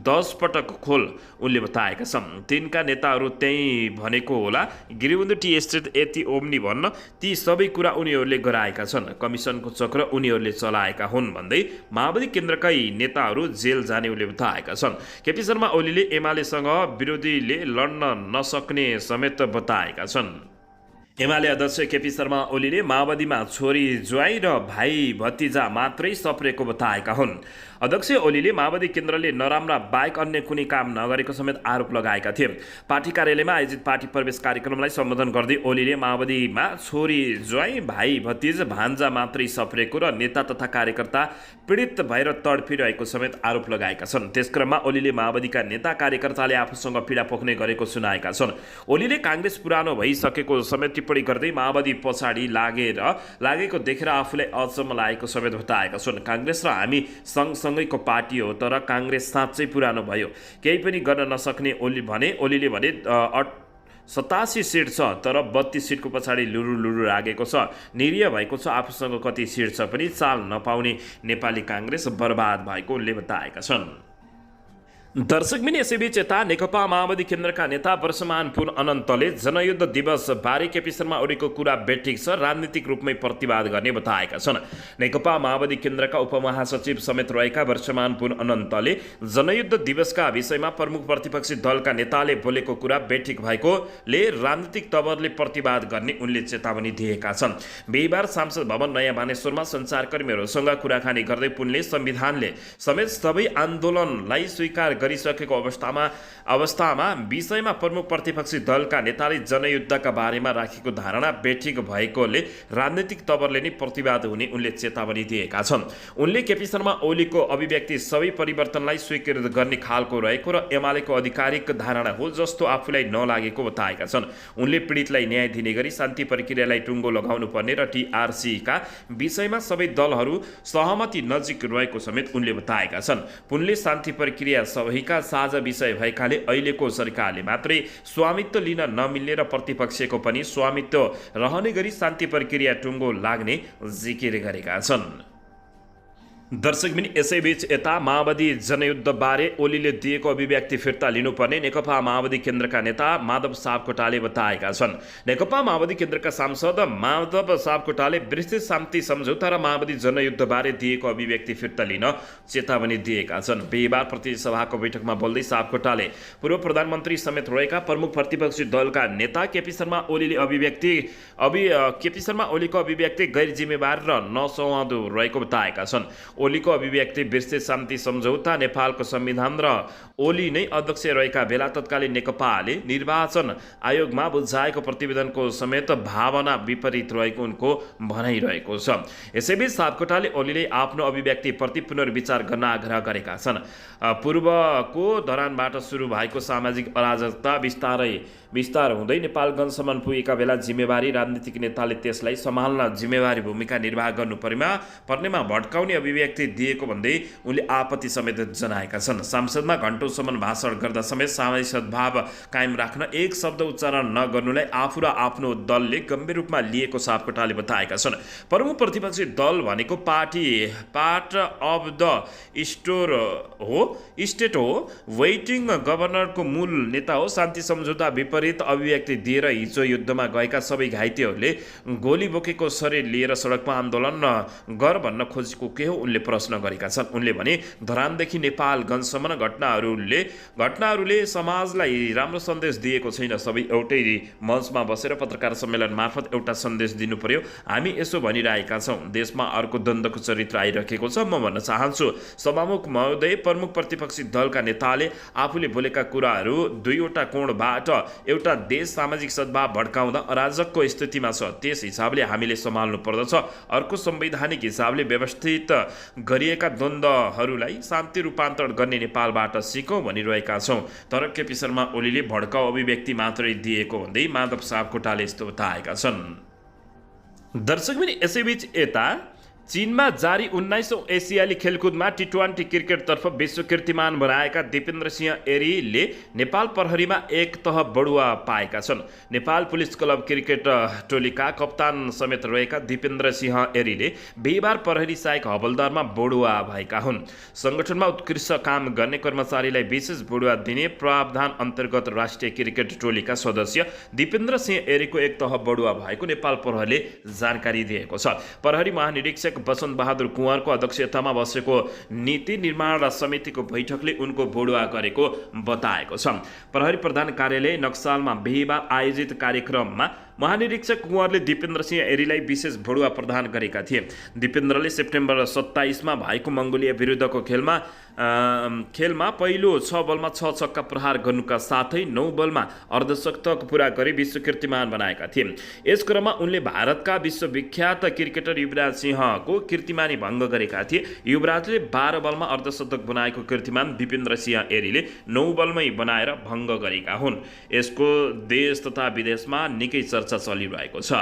10 पटक खोल उनले बताएका छन्। तिनका नेताहरू त्यही भनेको होला। गिरिबन्धु टी स्टेट यति ओम्नी भन्न ती सबै कुरा उनीहरूले गराएका छन्। कमिसनको चक्र उनीहरूले चलाएका हुन् भन्दै माओवादी केन्द्रकै नेताहरू जेल जाने उनले बताएका छन्। केपी शर्मा ओलीले एमालेसँग विरोधीले लड्न नसक्ने समेत बताएका छन्। एमाले अध्यक्ष केपी शर्मा ओलीले माओवादीमा छोरी ज्वाइँ र भाइ भतिजा मात्रै सप्रेको बताएका हुन्। अध्यक्ष ओलीले माओवादी केन्द्रले नराम्रा बाहेक अन्य कुनै काम नगरेको समेत आरोप लगाएका थिए। पार्टी कार्यालयमा आयोजित पार्टी प्रवेश कार्यक्रमलाई सम्बोधन गर्दै ओलीले माओवादीमा छोरी ज्वाइँ, भाइ भतिज, भान्जा मात्रै सप्रेको र नेता तथा कार्यकर्ता पीडित भएर तडपिरहेको समेत आरोप लगाएका छन्। त्यसक्रममा ओलीले माओवादीका नेता कार्यकर्ताले आफूसँग पीडा पोख्ने गरेको सुनाएका छन्। ओलीले काङ्ग्रेस पुरानो भइसकेको समेत टिप्पणी गर्दै माओवादी पछाडि लागेको देखेर आफूलाई अचम्म लागेको समेत बताएका छन्। काङ्ग्रेस र हामी सँगसँगैको पार्टी हो, तर काङ्ग्रेस साँच्चै पुरानो भयो, केही पनि गर्न नसक्ने ओलीले भने 87 सिट छ तर 32 सिटको पछाडि लुरु लागेको छ। निरीह भएको छ। आफूसँग कति सिट छ पनि चाल नपाउने नेपाली काङ्ग्रेस बर्बाद भएको उनले बताएका छन्। दर्शक पनि यसैबीच यता नेकपा माओवादी केन्द्रका नेता वर्षमान पुन अनन्तले जनयुद्ध दिवस बारे केपी शर्मा ओलीको कुरा बेठिक छ, राजनीतिक रूपमै प्रतिवाद गर्ने बताएका छन्। नेकपा माओवादी केन्द्रका उपमहासचिव समेत रहेका वर्षमान पुन अनन्तले जनयुद्ध दिवसका विषयमा प्रमुख प्रतिपक्षी दलका नेताले बोलेको कुरा बेठिक भएकोले राजनीतिक तवरले प्रतिवाद गर्ने उनले चेतावनी दिएका छन्। बिहिबार सांसद भवन नयाँ बानेश्वरमा सञ्चारकर्मीहरूसँग कुराकानी गर्दै पुनले संविधानले समेत सबै आन्दोलनलाई स्वीकार गरिसकेको अवस्थामा विषयमा प्रमुख प्रतिपक्षी दलका नेताले जनयुद्धका बारेमा राखेको धारणा बेठिक भएकोले राजनीतिक तवरले नै प्रतिवाद हुने उनले चेतावनी दिएका छन्। उनले केपी शर्मा ओलीको अभिव्यक्ति सबै परिवर्तनलाई स्वीकृत गर्ने खालको रहेको र एमालेको आधिकारिक धारणा हो जस्तो आफूलाई नलागेको बताएका छन्। उनले पीडितलाई न्याय दिने गरी शान्ति प्रक्रियालाई टुङ्गो लगाउनु पर्ने र टीआरसीका विषयमा सबै दलहरू सहमति नजिक रहेको समेत उनले बताएका छन्। पुनले शान्ति प्रक्रिया दुईका साझा विषय भएकाले अहिलेको सरकारले मात्रै स्वामित्व लिन नमिल्ने र प्रतिपक्षको पनि स्वामित्व रहने गरी शान्ति प्रक्रिया टुङ्गो लाग्ने जिकिर गरेका छन्। दर्शकबिन यसैबीच यता माओवादी जनयुद्धबारे ओलीले दिएको अभिव्यक्ति फिर्ता लिनुपर्ने नेकपा माओवादी केन्द्रका नेता माधव सापकोटाले बताएका छन्। नेकपा माओवादी केन्द्रका सांसद माधव सापकोटाले विस्तृत शान्ति सम्झौता र माओवादी जनयुद्धबारे दिएको अभिव्यक्ति फिर्ता लिन चेतावनी दिएका छन्। बिहिबार प्रतिनिधि सभाको बैठकमा बोल्दै सापकोटाले पूर्व प्रधानमन्त्री समेत रहेका प्रमुख प्रतिपक्षी दलका नेता केपी शर्मा ओलीको अभिव्यक्ति गैर जिम्मेवार र नसुहाउँदो रहेको बताएका छन्। ओलीको अभिव्यक्ति विस्तृत शान्ति सम्झौता, नेपालको संविधान र ओली नै अध्यक्ष रहेका बेला तत्कालीन नेकपाले निर्वाचन आयोगमा बुझाएको प्रतिवेदनको समेत भावना विपरीत रहेको उनको भनाइरहेको छ। यसैबीच सापकोटाले ओलीले आफ्नो अभिव्यक्तिप्रति पुनर्विचार गर्न आग्रह गरेका छन्। पूर्वको दौरानबाट सुरु भएको सामाजिक अराजकता विस्तार हुँदै नेपालगञ्जसम्म पुगेका बेला जिम्मेवारी राजनीतिक नेताले त्यसलाई सम्हाल्न जिम्मेवारी भूमिका निर्वाह गर्नुपर्नेमा भड्काउने अभिव्यक्ति दिएको भन्दै उनले आपत्ति समेत जनाएका छन्। संसदमा घण्टौँसम्म भाषण गर्दा समेत सामाजिक सद्भाव कायम राख्न एक शब्द उच्चारण नगर्नुलाई आफू र आफ्नो दलले गम्भीर रूपमा लिएको सापकोटाले बताएका छन्। प्रमुख प्रतिपक्षी दल भनेको पार्ट अफ द स्टेट हो, वेटिङ गभर्नरको मूल नेता हो। शान्ति सम्झौता विपरीत अभिव्यक्ति दिएर हिजो युद्धमा गएका सबै घाइतेहरूले गोली बोकेको शरीर लिएर सडकमा आन्दोलन गर भन्न खोजेको के हो, उनले प्रश्न गरेका छन्। उनले भने धरानदेखि नेपालगञ्जसम्म घटनाहरूले समाजलाई राम्रो सन्देश दिएको छैन। सबै एउटै मञ्चमा बसेर पत्रकार सम्मेलन मार्फत एउटा सन्देश दिनु पर्यो। हामी यसो भनिरहेका छौँ, देशमा अर्को द्वन्द्वको चरित्र आइरहेको छ। म भन्न चाहन्छु सभामुख महोदय, प्रमुख प्रतिपक्षी दलका नेताले आफूले बोलेका कुराहरू दुईवटा कोणबाट एउटा देश सामाजिक सद्भाव भड्काउँदा अराजकको स्थितिमा छ, त्यस हिसाबले हामीले सम्हाल्नु पर्दछ। अर्को संवैधानिक हिसाबले व्यवस्थित गरिएका द्वन्द्वहरूलाई शान्ति रूपान्तरण गर्ने नेपालबाट सिकौँ भनिरहेका छौँ। तर केपी शर्मा ओलीले भड्काउ अभिव्यक्ति मात्रै दिएको भन्दै माधव सापकोटाले यस्तो बताएका छन्। दर्शकबिन यसैबीच यता चीनमा जारी 19औं एसियाली खेलकुदमा टी20 क्रिकेटतर्फ विश्व कीर्तिमान बनाएका दिपेन्द्र सिंह एरीले नेपाल प्रहरीमा एक तह बढुवा पाएका छन्। नेपाल पुलिस क्लब क्रिकेट टोलीका कप्तान समेत रहेका दिपेन्द्र सिंह एरीले बिहिबार प्रहरी सहायक हवलदारमा बढुवा भएका हुन्। सङ्गठनमा उत्कृष्ट काम गर्ने कर्मचारीलाई विशेष बढुवा दिने प्रावधान अन्तर्गत राष्ट्रिय क्रिकेट टोलीका सदस्य दिपेन्द्र सिंह एरीको एक तह बढुवा भएको नेपाल प्रहरीले जानकारी दिएको छ। प्रहरी महानिरीक्षक वसन्त बहादुर कुँवरको अध्यक्षतामा बसेको नीति निर्माण समितिको बैठकले उनको बढुवा गरेको बताएको छ। प्रहरी प्रधान कार्यालय नक्सालमा बिहिबार आयोजित कार्यक्रममा महानिरीक्षक कुँवरले दिपेन्द्र सिंह एरीलाई विशेष बढुवा प्रदान गरेका थिए। दिपेन्द्रले सेप्टेम्बर 27मा भएको मङ्गोलिया विरुद्धको खेलमा पहिलो 6 बलमा 6 छक्का प्रहार गर्नुका साथै 9 बलमा अर्धशतक पुरा गरी विश्व कीर्तिमान बनाएका थिए। यस क्रममा उनले भारतका विश्वविख्यात क्रिकेटर युवराज सिंहको कीर्तिमानी भङ्ग गरेका थिए। युवराजले 12 बलमा अर्धशतक बनाएको कीर्तिमान दिपेन्द्र सिंह एरीले 9 बलमै बनाएर भङ्ग गरेका हुन्। यसको देश तथा विदेशमा निकै चर्चा चलिरहेको छ।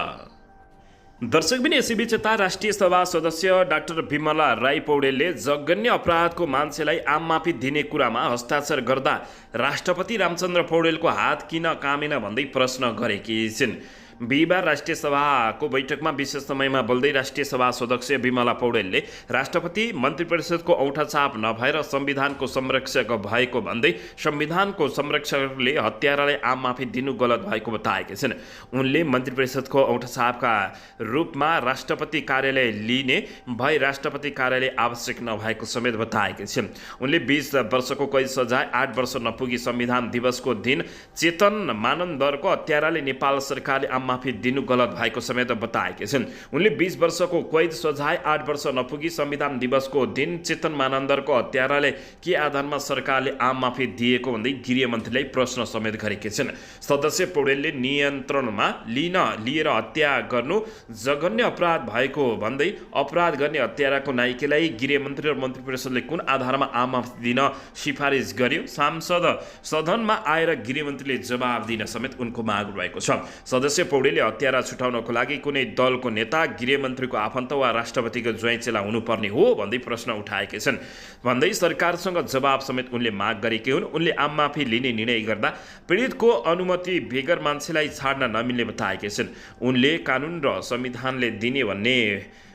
दर्शकबिन यसैबीच यता राष्ट्रिय सभा सदस्य डाक्टर विमला राई पौडेलले जघन्य अपराधको मान्छेलाई आम माफी दिने कुरामा हस्ताक्षर गर्दा राष्ट्रपति रामचन्द्र पौडेलको हात किन कामेन भन्दै प्रश्न गरेकी छिन्। बिहिबार राष्ट्रिय सभाको बैठकमा विशेष समयमा बोल्दै राष्ट्रिय सभा सदस्य विमला पौडेलले राष्ट्रपति मन्त्री परिषदको औँठा छाप नभएर संविधानको संरक्षक भएको भन्दै संविधानको संरक्षकले हत्यारालाई आम माफी दिनु गलत भएको बताएकी छिन्। उनले मन्त्री परिषदको औँठा छापका रूपमा राष्ट्रपति कार्यालय लिने भए राष्ट्रपति कार्यालय आवश्यक नभएको समेत बताएकी छिन्। उनले 20 वर्षको कैद सजाय 8 वर्ष नपुगी संविधान दिवसको दिन चेतन मानन्दरको हत्याराले नेपाल सरकारले माफी दिनु गलत भएको समेत बताएकी छिन्। उनले 20 वर्षको कैद सजाय 8 वर्ष नपुगी संविधान दिवसको दिन चेतन मानन्दरको हत्याराले के आधारमा सरकारले आम माफी दिएको भन्दै गृहमन्त्रीलाई प्रश्न समेत गरेकी छिन्। सदस्य पौडेलले नियन्त्रणमा लिएर हत्या गर्नु जघन्य अपराध भएको भन्दै अपराध गर्ने हत्याराको नायिकालाई गृहमन्त्री र मन्त्री परिषदले कुन आधारमा आम माफी दिन सिफारिस गर्यो, सांसद सदनमा आएर गृहमन्त्रीले जवाब दिन समेत उनको माग रहेको छ। सदस्य पौडेलले हत्यारा छुटाउनको लागि कुनै दलको नेता, गृहमन्त्रीको आफन्त वा राष्ट्रपतिको ज्वाइँ चेला हुनुपर्ने हो भन्दै प्रश्न उठाएका छन्। भन्दै सरकारसँग जवाब समेत उनले माग गरेकी हुन्। उनले आममाफी लिने निर्णय गर्दा पीडितको अनुमति बेगर मान्छेलाई छाड्न नमिल्ने बताएका छन्। उनले कानुन र संविधानले दिने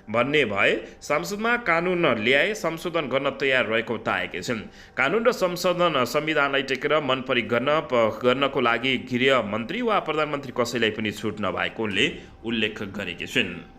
भन्ने भए संसदमा कानुन ल्याए संशोधन गर्न तयार रहेको बताएका छन्। कानुन र संविधानलाई टेकेर मनपरी गर्नको लागि गृहमन्त्री वा प्रधानमन्त्री कसैलाई पनि छुट नभएको उनले उल्लेख गरेकी छिन्।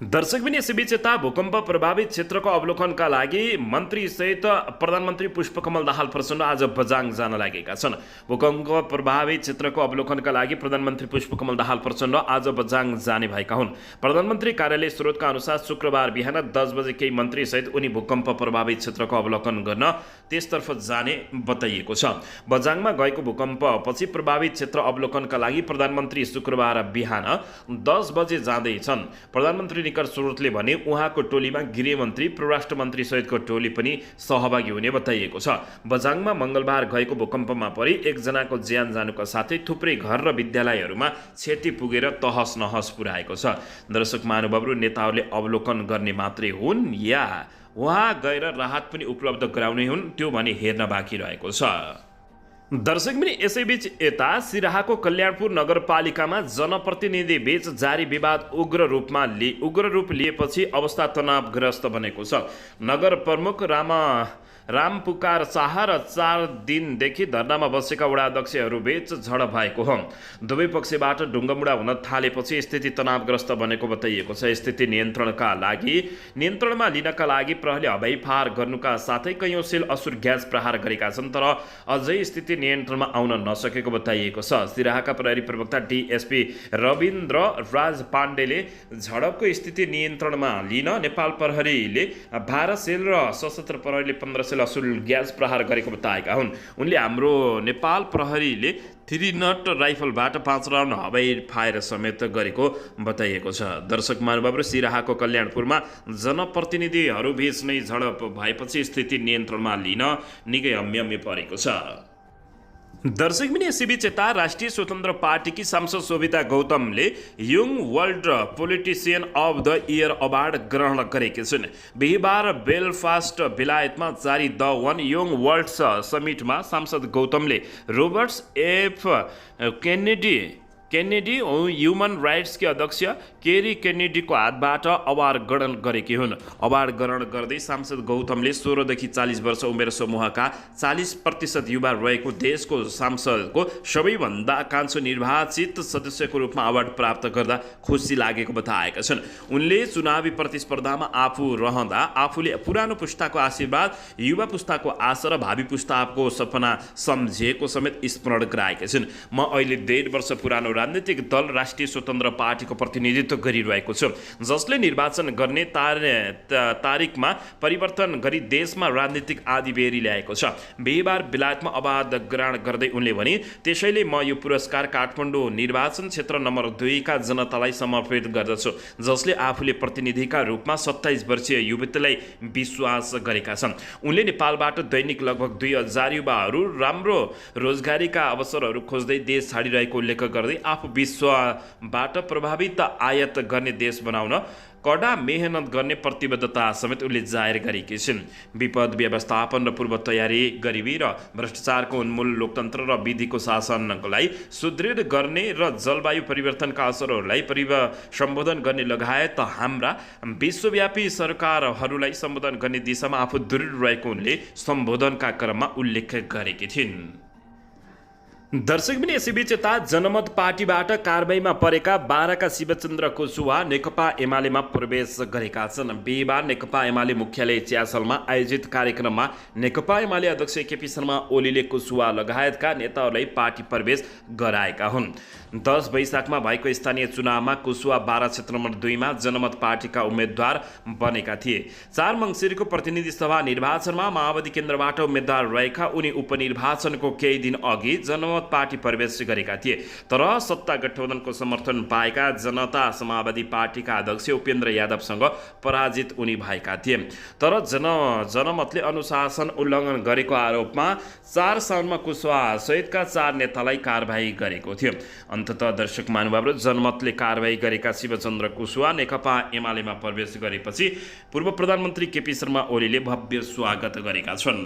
दर्शक पनि यसैबीच यता भूकम्प प्रभावित क्षेत्रको अवलोकनका लागि मन्त्रीसहित प्रधानमन्त्री पुष्पकमल दाहाल प्रचण्ड आज बझाङ जान लागेका छन्। भूकम्प प्रभावित क्षेत्रको अवलोकनका लागि प्रधानमन्त्री पुष्पकमल दाहाल प्रचण्ड आज बझाङ जाने भएका हुन्। प्रधानमन्त्री कार्यालय स्रोतका अनुसार शुक्रबार बिहान 10 बजे केही मन्त्रीसहित उनी भूकम्प प्रभावित क्षेत्रको अवलोकन गर्न त्यसतर्फ जाने बताइएको छ। बझाङमा गएको भूकम्पपछि प्रभावित क्षेत्र अवलोकनका लागि प्रधानमन्त्री शुक्रबार बिहान 10 बजे जाँदैछन्। प्रधानमन्त्री निकट स्रोतले भने उहाँको टोलीमा गृहमन्त्री, परराष्ट्र मन्त्री सहितको टोली पनि सहभागी हुने बताइएको छ। बझाङमा मंगलबार गएको भूकम्पमा परि एकजनाको ज्यान जानुका साथै थुप्रै घर र विद्यालयहरूमा क्षति पुगेर तहस नहस पुर्याएको छ। दर्शक महानुभावहरू, नेताहरूले अवलोकन गर्ने मात्रै हुन् या उहाँ गएर राहत पनि उपलब्ध गराउने हुन् त्यो भने हेर्न बाँकी रहेको छ। दर्शक पनि यसैबीच यता सिराहाको कल्याणपुर नगरपालिकामा जनप्रतिनिधि बीच जारी विवाद उग्र रूप लिएपछि अवस्था तनावग्रस्त बनेको छ। नगर प्रमुख रामपुकार शाह र 4 दिनदेखि धरनामा बसेका वडाध्यक्षहरू बीच झडप भएको हो। दुवै पक्षबाट ढुङ्गामुढा हुन थालेपछि स्थिति तनावग्रस्त बनेको बताइएको छ। स्थिति नियन्त्रणमा लिनका लागि प्रहरीले हवाई फायर गर्नुका साथै कैयौं सेल असुर ग्यास प्रहार गरेका छन्, तर अझै स्थिति नियन्त्रणमा आउन नसकेको बताइएको छ। सिराहाका प्रहरी प्रवक्ता डीएसपी रविन्द्र राज पाण्डेले झडपको स्थिति नियन्त्रणमा लिन नेपाल प्रहरीले 12 सेल र सशस्त्र प्रहरीले 15 सेल असुर ग्यास प्रहार गरेको बताएका हुन्। उनले हाम्रो नेपाल प्रहरीले 3 नट राइफलबाट 5 राउन्ड हवाई फायर समेत गरेको बताइएको छ। दर्शक महानुभावहरू, सिराहाको कल्याणपुरमा जनप्रतिनिधिहरू बीच नै झडप भएपछि स्थिति नियन्त्रणमा लिन निकै हम्यम्य परेको छ। दर्शक पनि यसैबीच यता राष्ट्रिय स्वतन्त्र पार्टीकी सांसद शोभिता गौतमले young world politician of the year award ग्रहण गरेकी छिन्। बिहिबार बेलफास्ट बेलायतमा जारी द वन यङ वर्ल्ड्स समिटमा सांसद गौतमले रोबर्ट्स एफ केनेडी ह्युमन राइट्सकी अध्यक्ष केरी केनेडीको हातबाट अवार्ड ग्रहण गरेकी हुन्। अवार्ड ग्रहण गर्दै सांसद गौतमले 16 देखि 40 वर्ष उमेर समूहका 40% युवा रहेको देशको संसदको सबैभन्दा कान्छो निर्वाचित सदस्यको रूपमा अवार्ड प्राप्त गर्दा खुसी लागेको बताएका छन्। उनले चुनावी प्रतिस्पर्धामा आफू रहँदा आफूले पुरानो पुस्ताको आशीर्वाद, युवा पुस्ताको आशा र भावी पुस्ताको सपना सम्झिएको समेत स्मरण गराएका छिन्। म अहिले 1.5 वर्ष पुरानो राजनीतिक दल राष्ट्रिय स्वतन्त्र पार्टीको प्रतिनिधित्व गरिरहेको छु, जसले निर्वाचन गर्ने तारिकमा परिवर्तन गरी देशमा राजनीतिक आँधीबेहरी ल्याएको छ। बिहिबार बेलायतमा अवार्ड ग्रहण गर्दै उनले भने, त्यसैले म यो पुरस्कार काठमाडौँ निर्वाचन क्षेत्र नम्बर 2 का जनतालाई समर्पित गर्दछु, जसले आफूले प्रतिनिधिका रूपमा 27 वर्षीय युवतीलाई विश्वास गरेका छन्। उनले नेपालबाट दैनिक लगभग 2000 युवाहरू राम्रो रोजगारीका अवसरहरू खोज्दै देश छाडिरहेको उल्लेख गर्दै आफू विश्वबाट प्रभावित आयात गर्ने देश बनाउन कडा मेहनत गर्ने प्रतिबद्धता समेत उनले जाहेर गरेकी छिन्। विपद व्यवस्थापन र पूर्व तयारी, गरिबी र भ्रष्टाचारको उन्मूलन, लोकतन्त्र र विधिको शासनलाई सुदृढ गर्ने र जलवायु परिवर्तनका असरहरूलाई सम्बोधन गर्ने लगायत हाम्रा विश्वव्यापी सरकारहरूलाई सम्बोधन गर्ने दिशामा आफू दृढ रहेको उनले सम्बोधनका क्रममा उल्लेख गरेकी थिइन्। दर्शक पनि यसैबीच यता जनमत पार्टीबाट कारबाहीमा परेका 12 का शिवचन्द्र कुशवाहा नेकपा एमालेमा प्रवेश गरेका छन्। बिहिबार नेकपा एमाले मुख्यालय च्यासलमा आयोजित कार्यक्रममा नेकपा एमाले अध्यक्ष केपी शर्मा ओलीले कुशवाहा लगायतका नेताहरूलाई पार्टी प्रवेश गराएका हुन्। 10 वैशाखमा भएको स्थानीय चुनावमा कुशवाहा 12 क्षेत्र नम्बर 2 मा जनमत पार्टीका उम्मेद्वार बनेका थिए। 4 मङ्सिरको प्रतिनिधि सभा निर्वाचनमा माओवादी केन्द्रबाट उम्मेद्वार रहेका उनी उपनिर्वाचनको केही दिन अघि जनमत जनमत पार्टी प्रवेश गरेका थिए, तर सत्ता गठबन्धनको समर्थन पाएका जनता समाजवादी पार्टीका अध्यक्ष उपेन्द्र यादवसँग पराजित उनी भएका थिए। तर जनमतले अनुशासन उल्लङ्घन गरेको आरोपमा 4 साउनमा कुशवाहा सहितका 4 नेतालाई कारबाही गरेको थियो। अन्ततः दर्शक महानुभाव र जनमतले कारबाही गरेका शिवचन्द्र कुशवाहा नेकपा एमालेमा प्रवेश गरेपछि पूर्व प्रधानमन्त्री केपी शर्मा ओलीले भव्य स्वागत गरेका छन्।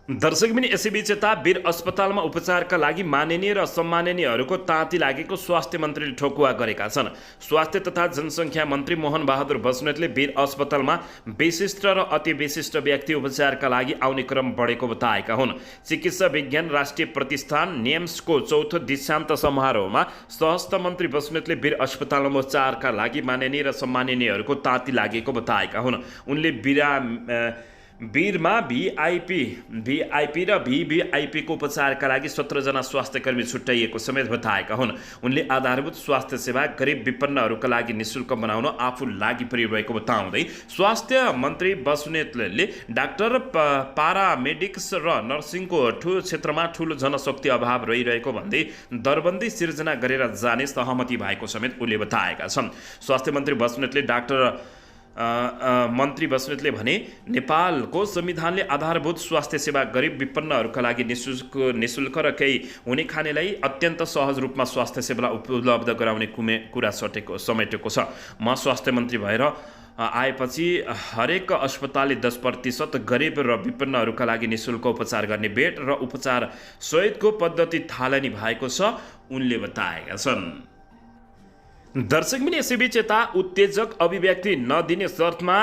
दर्शकबिन यसैबीच यता वीर अस्पतालमा उपचारका लागि माननीय र सम्माननीयहरूको ताती लागेको स्वास्थ्य मन्त्रीले ठोकुवा गरेका छन्। स्वास्थ्य तथा जनसङ्ख्या मन्त्री मोहन बहादुर बस्नेतले वीर अस्पतालमा विशिष्ट र अति विशिष्ट व्यक्ति उपचारका लागि आउने क्रम बढेको बताएका हुन्। चिकित्सा विज्ञान राष्ट्रिय प्रतिष्ठान निम्सको 4थो दीक्षान्त समारोहमा सहस्त्र मन्त्री बस्नेतले वीर अस्पतालमा उपचारका लागि माननीय र सम्माननीयहरूको ताती लागेको बताएका हुन्। उनले वीरमा भिआइपी र भिभिआइपीको उपचारका लागि 17 जना स्वास्थ्यकर्मी छुट्याइएको समेत बताएका हुन्। उनले आधारभूत स्वास्थ्य सेवा गरिब विपन्नहरूका लागि निःशुल्क बनाउन आफू लागि परिरहेको बताउँदै स्वास्थ्य मन्त्री बस्नेतले डाक्टर, पारामेडिक्स र नर्सिङको क्षेत्रमा ठूलो जनशक्ति अभाव रहिरहेको भन्दै दरबन्दी सिर्जना गरेर जाने सहमति भएको समेत उनले बताएका छन्। स्वास्थ्य मन्त्री बस्नेतले भने नेपालको संविधानले आधारभूत स्वास्थ्य सेवा गरिब विपन्नहरूका लागि निःशुल्क र केही हुने खानेलाई अत्यन्त सहज रूपमा स्वास्थ्य सेवा उपलब्ध गराउने कुरा समेटेको छ। म स्वास्थ्य मन्त्री भएर आएपछि हरेक अस्पतालले 10% गरिब र विपन्नहरूका लागि निःशुल्क उपचार गर्ने बेड र उपचार सहितको पद्धति थालनी भएको छ, उनले बताएका छन्। दर्शकबिन यसैबीच यता उत्तेजक अभिव्यक्ति नदिने शर्तमा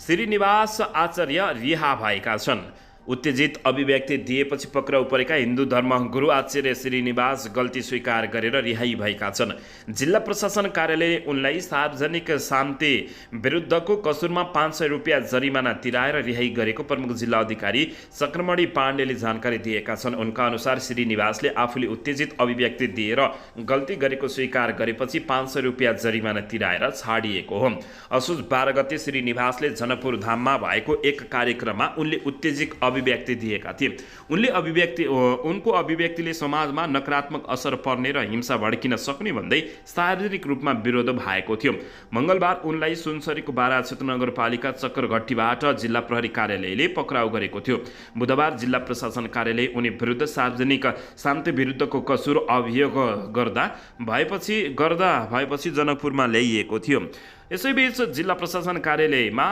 श्रीनिवास आचार्य रिहा भएका छन्। उत्तेजित अभिव्यक्ति दिएपछि पक्राउ परेका हिन्दू धर्मगुरु आचार्य श्रीनिवास गल्ती स्वीकार गरेर रिहाई भएका छन्। जिल्ला प्रशासन कार्यालयले उनलाई सार्वजनिक शान्ति विरुद्धको कसुरमा 500 रुपियाँ जरिमाना तिराएर रिहाई गरेको प्रमुख जिल्ला अधिकारी चक्रमणि पाण्डेले जानकारी दिएका छन्। उनका अनुसार श्रीनिवासले आफूले उत्तेजित अभिव्यक्ति दिएर गल्ती गरेको स्वीकार गरेपछि 500 रुपियाँ जरिमाना तिराएर छाडिएको हो। असोज 12 गते श्रीनिवासले जनकपुर धाममा भएको एक कार्यक्रममा उनले उत्तेजित अभिव्यक्ति दिएका थिए। उनको अभिव्यक्तिले समाजमा नकारात्मक असर पर्ने र हिंसा भड्किन सक्ने भन्दै शारीरिक रूपमा विरोध भएको थियो। मंगलबार उनलाई सुनसरीको बारा क्षेत्र नगरपालिका चक्करघट्टीबाट जिल्ला प्रहरी कार्यालयले पक्राउ गरेको थियो। बुधबार जिल्ला प्रशासन कार्यालय उनी विरुद्ध सार्वजनिक शान्ति विरुद्धको कसुर अभियोग गर्दा भएपछि जनकपुरमा ल्याइएको थियो। यसैबीच जिल्ला प्रशासन कार्यालयमा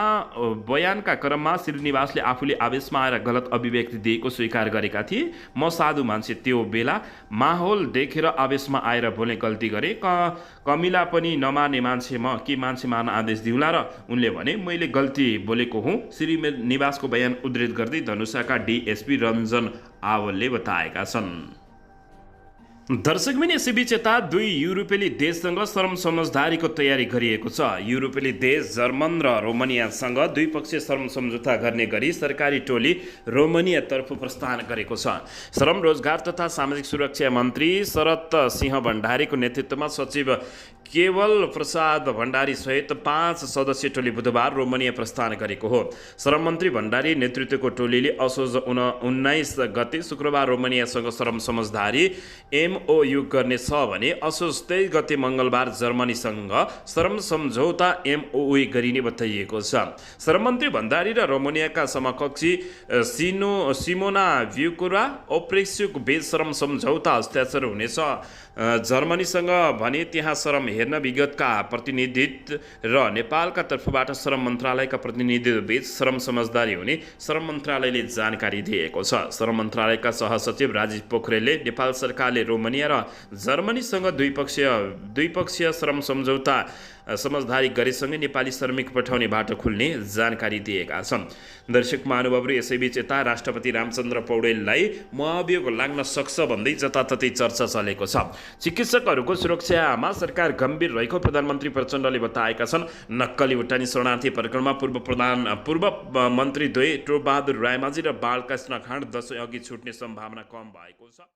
बयानका क्रममा श्रीनिवासले आफूले आवेशमा आएर गलत अभिव्यक्ति दिएको स्वीकार गरेका थिए। म साधु मान्छे, त्यो बेला माहौल देखेर आवेशमा आएर बोल्ने गल्ती गरे। कमिला पनि नमान्ने मान्छे म के मान्छे मार्न आदेश दिउँला र? उनले भने मैले गल्ती बोलेको हुँ। श्रीनिवासको बयान उद्धृत गर्दै धनुषाका डीएसपी रञ्जन आवलले बताएका छन्। दर्शकबिन यसैबीच यता 2 युरोपेली देशसँग श्रम समझदारीको तयारी गरिएको छ। युरोपेली देश जर्मन र रोमानियासँग द्विपक्षीय श्रम सम्झौता गर्ने गरी सरकारी टोली रोमानियातर्फ प्रस्थान गरेको छ। श्रम, रोजगार तथा सामाजिक सुरक्षा मन्त्री शरद सिंह भण्डारीको नेतृत्वमा सचिव केवल प्रसाद भण्डारी सहित 5 सदस्यीय टोली बुधबार रोमानिया प्रस्थान गरेको हो। श्रम मन्त्री भण्डारी नेतृत्वको टोलीले असोज 19 गते शुक्रबार रोमानियासँग श्रम समझदारी MOU गर्नेछ भने असोज 23 गते मंगलबार जर्मनीसँग श्रम सम्झौता MOU गरिने बताइएको छ। श्रम मन्त्री भण्डारी र रोमानियाका समकक्षी सिमोना भ्युकुरा ओप्रेस्युको बीच श्रम सम्झौता हस्ताक्षर हुनेछ। जर्मनीसँग भने त्यहाँ श्रम हेर्न विगतका प्रतिनिधित्व र नेपालका तर्फबाट श्रम मन्त्रालयका प्रतिनिधित्व बीच श्रम समझदारी हुने श्रम मन्त्रालयले जानकारी दिएको छ। श्रम मन्त्रालयका सहसचिव राजीव पोखरेलले नेपाल सरकारले रोमानिया र जर्मनीसँग द्विपक्षीय श्रम समझदारी गरेसँगै नेपाली श्रमिक पठाउने बाटो खुल्ने जानकारी दिएका छन्। दर्शक महानुभावहरू, यसैबीच यता राष्ट्रपति रामचन्द्र पौडेललाई महाभियोग लाग्न सक्छ भन्दै जताततै चर्चा चलेको छ। चिकित्सकहरूको सुरक्षामा सरकार गम्भीर रहेको प्रधानमन्त्री प्रचण्डले बताएका छन्। नक्कली उठानी शरणार्थी प्रकरणमा पूर्व मन्त्री द्वय टोपबहादुर रायमाझी र बालकृष्ण खाँड 10 अघि छुट्ने सम्भावना कम भएको छ।